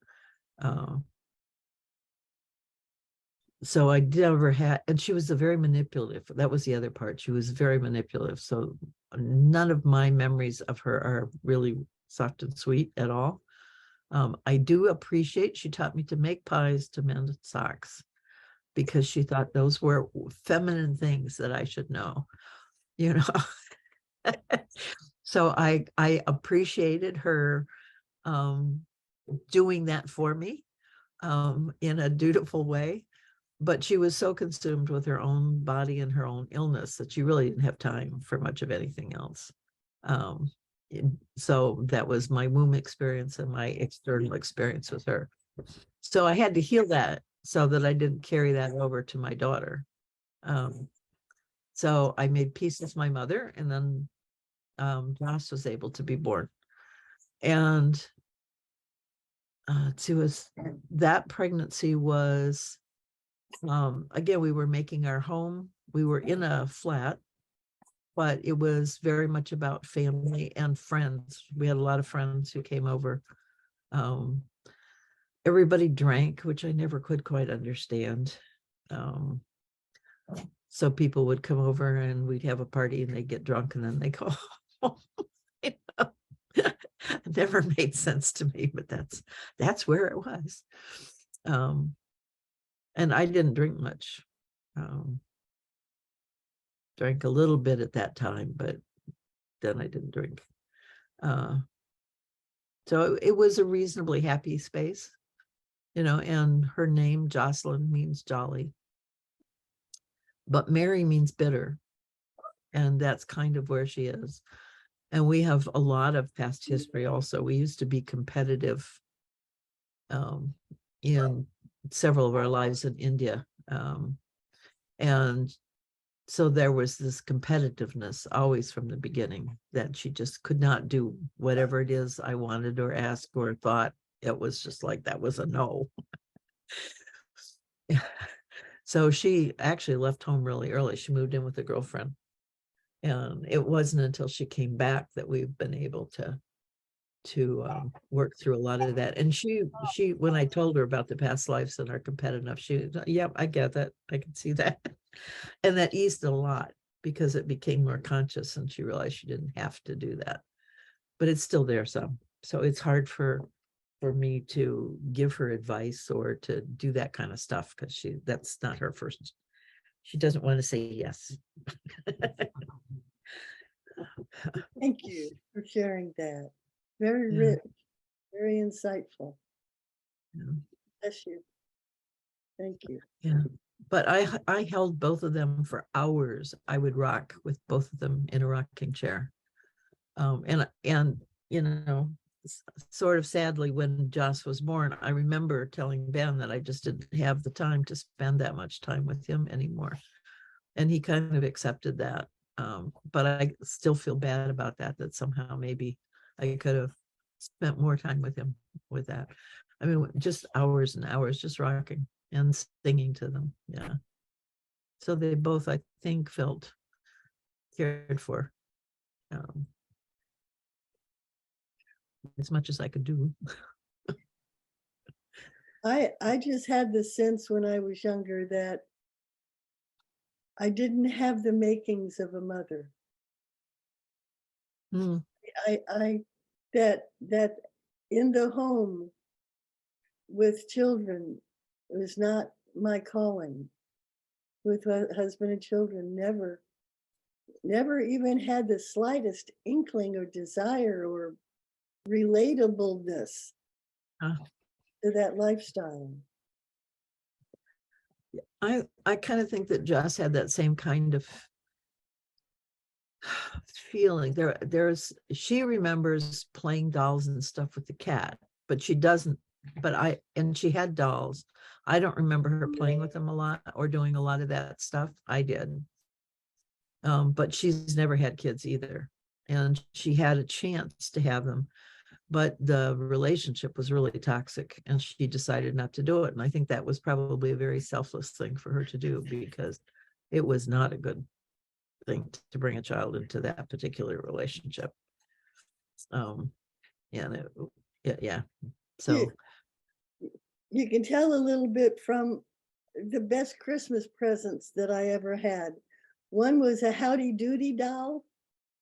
So I never had, and she was a very manipulative. That was the other part. She was very manipulative. So none of my memories of her are really soft and sweet at all. I do appreciate she taught me to make pies, to mend socks, because she thought those were feminine things that I should know, So I appreciated her doing that for me in a dutiful way. But she was so consumed with her own body and her own illness that she really didn't have time for much of anything else. So that was my womb experience and my external experience with her. So I had to heal that so that I didn't carry that over to my daughter. So I made peace with my mother, and then Josh was able to be born. And that pregnancy was, again, we were making our home. We were in a flat, but it was very much about family and friends. We had a lot of friends who came over. Everybody drank, which I never could quite understand. So people would come over and we'd have a party and they'd get drunk and then they go home. It never made sense to me, but that's where it was. And I didn't drink much. Drank a little bit at that time, but then I didn't drink. So it was a reasonably happy space, and her name, Jocelyn, means jolly. But Mary means bitter. And that's kind of where she is. And we have a lot of past history also. We used to be competitive in several of our lives in India. And so there was this competitiveness always from the beginning, that she just could not do whatever it is I wanted or asked or thought. It was just like, that was a no. So she actually left home really early. She moved in with a girlfriend. And it wasn't until she came back that we've been able to work through a lot of that. And she when I told her about the past lives and our competitive, she, yep, I get that. I can see that. And that eased a lot, because it became more conscious and she realized she didn't have to do that. But it's still there some. So it's hard for me to give her advice or to do that kind of stuff, because that's not her first. She doesn't want to say yes. Thank you for sharing that. Very rich, very insightful. Bless you. Thank you. Yeah. But I held both of them for hours. I would rock with both of them in a rocking chair. And sort of sadly, when Joss was born, I remember telling Ben that I just didn't have the time to spend that much time with him anymore. And he kind of accepted that. But I still feel bad about that somehow maybe I could have spent more time with him with that. I mean, just hours and hours just rocking and singing to them. Yeah. So they both, I think, felt cared for as much as I could do. I just had the sense when I was younger that I didn't have the makings of a mother. Mm, I that in the home with children was not my calling. With husband and children, never even had the slightest inkling or desire or relatableness uh, to that lifestyle. I kind of think that Joss had that same kind of feeling. She remembers playing dolls and stuff with the cat, but she doesn't, and she had dolls. I don't remember her playing with them a lot or doing a lot of that stuff. I did. But she's never had kids either. And she had a chance to have them, but the relationship was really toxic and she decided not to do it. And I think that was probably a very selfless thing for her to do, because it was not a good thing to bring a child into that particular relationship. And yeah. So you can tell a little bit from the best Christmas presents that I ever had. One was a Howdy Doody doll.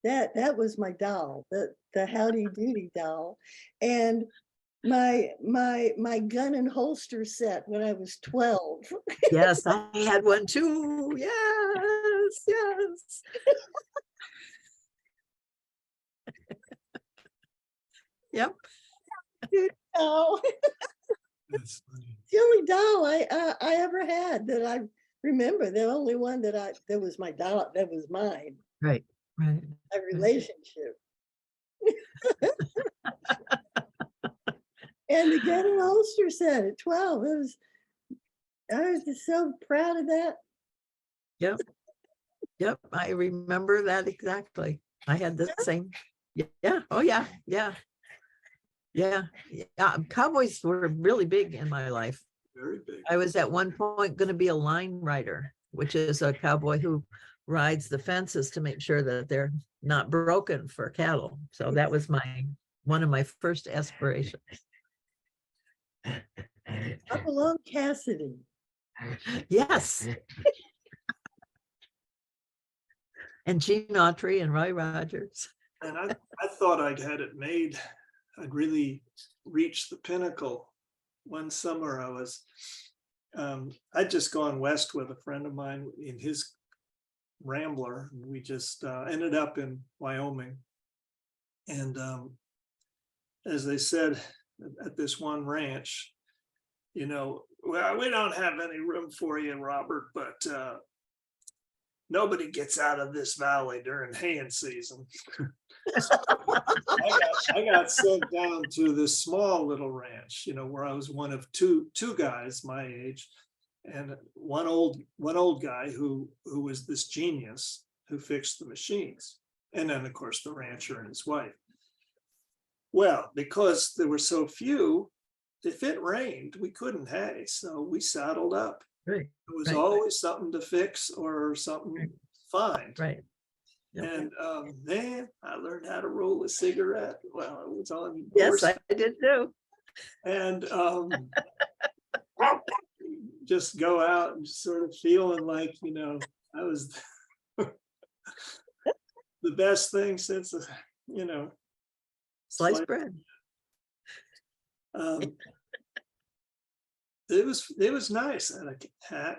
That was my doll, the Howdy Doody doll. And my gun and holster set when I was 12. yes, I had one too. Yes. Yep. Oh, That's funny. the only doll I ever had that I remember. The only one that was my doll, that was mine. Right. A relationship. And the gun and holster set at 12. I was just so proud of that. Yep. I remember that exactly. I had the same. Yeah. Oh yeah. Cowboys were really big in my life. Very big. I was at one point going to be a line rider, which is a cowboy who rides the fences to make sure that they're not broken for cattle. So that was one of my first aspirations. Hopalong Cassidy. Yes. And Gene Autry and Roy Rogers. And I thought I'd had it made. I'd really reached the pinnacle. One summer I'd just gone west with a friend of mine in his Rambler. We just ended up in Wyoming. And as they said at this one ranch, well, we don't have any room for you, Robert, but nobody gets out of this valley during haying season. So I got sent down to this small little ranch, where I was one of two guys my age, and one old guy who was this genius who fixed the machines, and then of course the rancher and his wife. Well, because there were so few, if it rained, we couldn't hay, so we saddled up. Right. There was always something to fix or something to find. Right. Yep. And man, I learned how to roll a cigarette. Well, it was on. Yes, I did too. And just go out and sort of feeling like, I was the best thing since, Sliced bread. It was nice. And I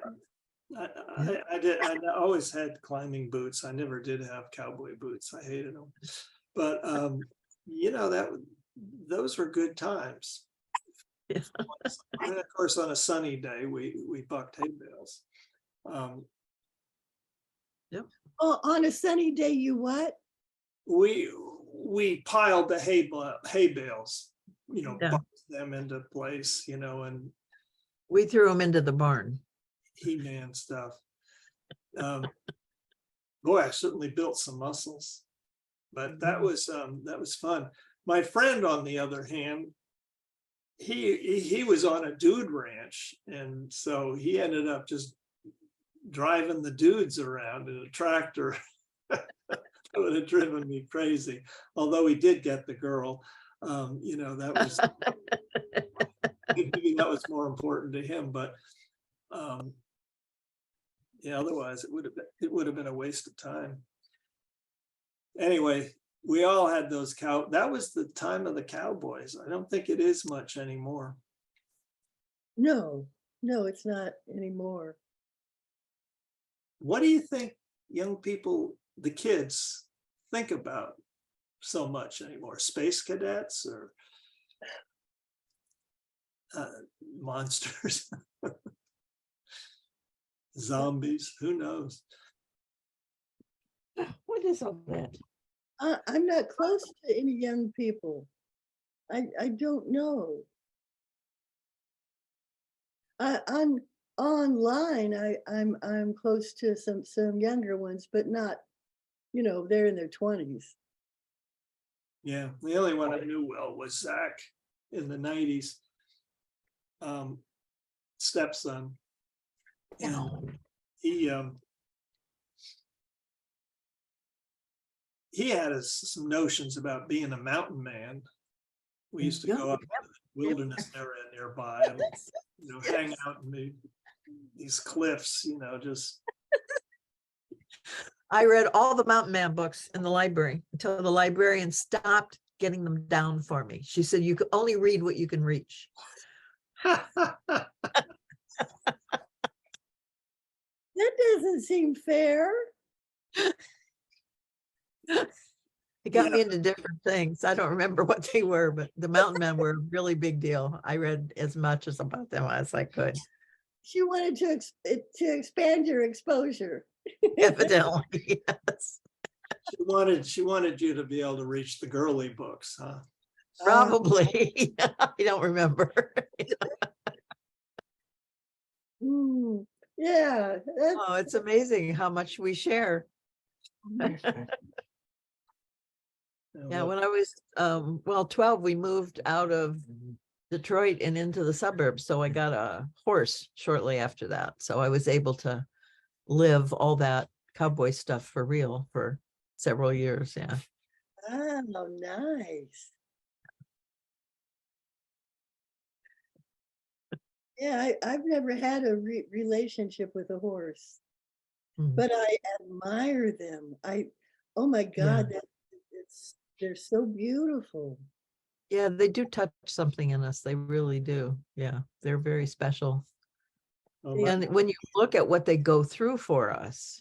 always had climbing boots. I never did have cowboy boots. I hated them. But those were good times. Yeah. And of course, on a sunny day, we bucked hay bales. Yep. Oh, on a sunny day, you what? We piled the hay bales, bucked them into place, and we threw them into the barn. He-Man stuff. Boy, I certainly built some muscles, but that was fun. My friend, on the other hand, he was on a dude ranch, and so he ended up just driving the dudes around in a tractor. That would have driven me crazy. Although he did get the girl, you know, that was maybe that was more important to him. But yeah, otherwise it would have been a waste of time. Anyway, we all had those that was the time of the cowboys. I don't think it is much anymore. No, no, it's not anymore. What do you think young people, the kids, think about so much anymore? Space cadets or monsters? Zombies? Who knows? What is all that? I'm not close to any young people. I don't know. I'm online. I'm close to some younger ones, but not, you know, they're in their 20s. Yeah, the only one I knew well was Zach in the 90s, stepson. And he had some notions about being a mountain man. We used to go up to the wilderness area nearby and, you know, hang out in these cliffs, you know, just. I read all the Mountain Man books in the library until the librarian stopped getting them down for me. She said, you can only read what you can reach. That doesn't seem fair. It got me into different things. I don't remember what they were, but the Mountain Men were a really big deal. I read as much as about them as I could. She wanted to expand your exposure. Evidently, yes. She wanted you to be able to reach the girly books, huh? Probably. I don't remember. Yeah. Oh, it's amazing how much we share. Yeah, when I was 12, we moved out of Detroit and into the suburbs. So I got a horse shortly after that. So I was able to live all that cowboy stuff for real for several years. Yeah. Oh, nice. Yeah, I've never had a relationship with a horse, but I admire them. Oh my God, they're so beautiful. Yeah, they do touch something in us. They really do. Yeah, they're very special. And when you look at what they go through for us,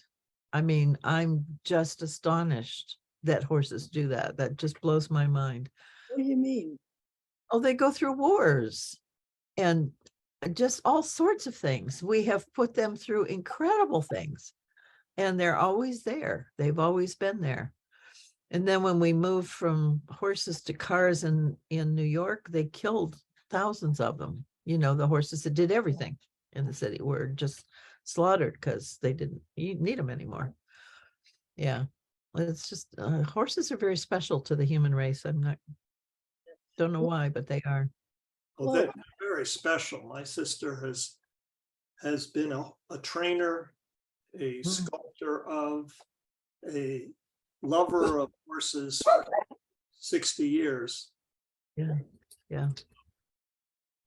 I mean, I'm just astonished that horses do that. That just blows my mind. What do you mean? Oh, they go through wars and just all sorts of things. We have put them through incredible things, and they're always there. They've always been there. And then when we moved from horses to cars in New York, they killed thousands of them. You know, the horses that did everything in the city were just slaughtered because they didn't need them anymore. Yeah, it's just horses are very special to the human race. Don't know why, but they are. Well, they're very special. My sister has been a trainer, a sculptor of, a lover of horses for 60 years. Yeah.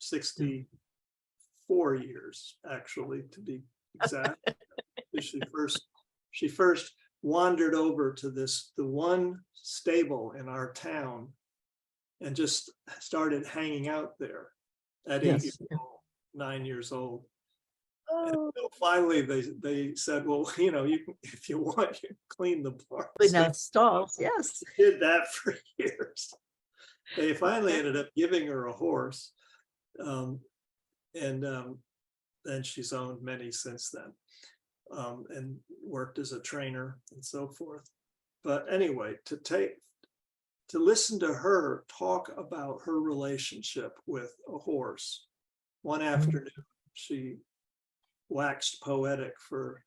64 years, actually, to be exact. She first wandered over to the one stable in our town and just started hanging out there at 8 years old, 9 years old. And so finally they said, well, you know, if you want, you can clean the barn. Clean out stalls, yes. Did that for years. They finally ended up giving her a horse. And then she's owned many since then, and worked as a trainer and so forth. But anyway, to listen to her talk about her relationship with a horse. One afternoon, she waxed poetic for,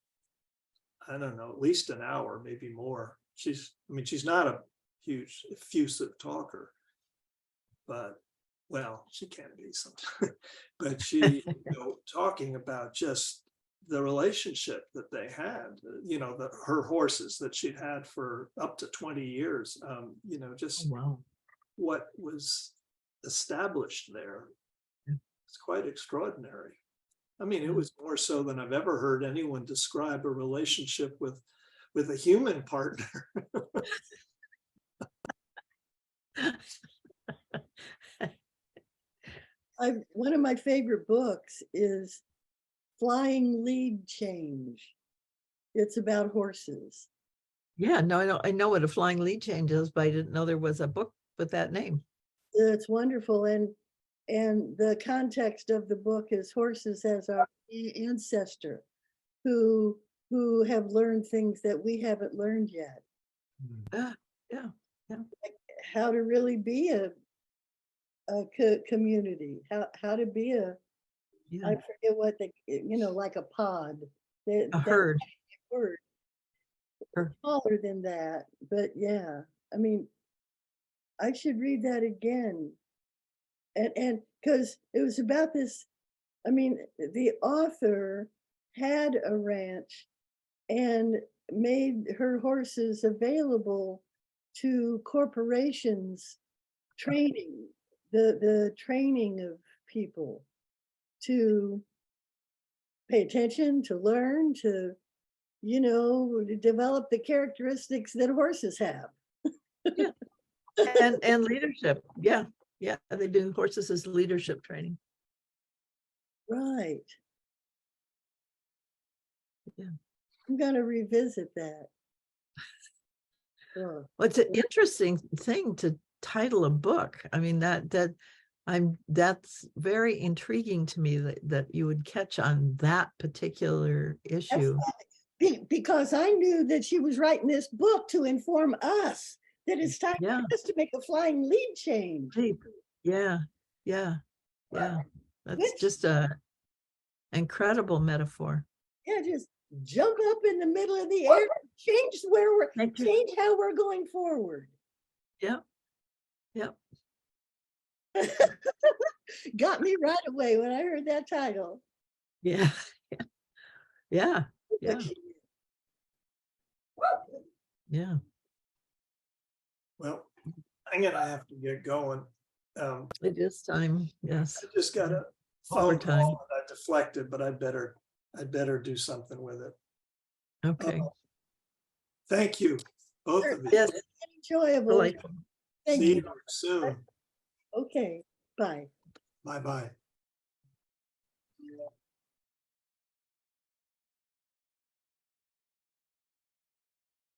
I don't know, at least an hour, maybe more. She's not a huge effusive talker, but well, she can be sometimes, but she, talking about just the relationship that they had, her horses that she'd had for up to 20 years, just Wow. what was established there. It's quite extraordinary. I mean, it was more so than I've ever heard anyone describe a relationship with a human partner. One of my favorite books is Flying Lead Change. It's about horses. Yeah, no, I know what a flying lead change is, but I didn't know there was a book with that name. It's wonderful. And the context of the book is horses as our ancestor who have learned things that we haven't learned yet. Yeah. Like how to really be a community, how to be I forget what like a pod. A herd. Word. Smaller than that, but yeah, I mean, I should read that again. And because it was about this, I mean, the author had a ranch and made her horses available to corporations, training, the training of people to pay attention, to learn, to develop the characteristics that horses have. Yeah. And leadership. Yeah. They do horses as leadership training. Right. Yeah. I'm gonna revisit that. Well, it's an interesting thing to title a book. I mean, that's very intriguing to me that you would catch on that particular issue. Because I knew that she was writing this book to inform us that it's time for us to make a flying lead change. Yeah. That's just a incredible metaphor. Yeah, just jump up in the middle of the air, change how we're going forward. Yep. Got me right away when I heard that title. Yeah. Well, I'm gonna have to get going. It is time. Yes. I just got a phone call that I deflected, but I'd better do something with it. Okay. Thank you, both of you. Yes. Enjoyable. Thank See you you soon. Okay. Bye. Bye-bye.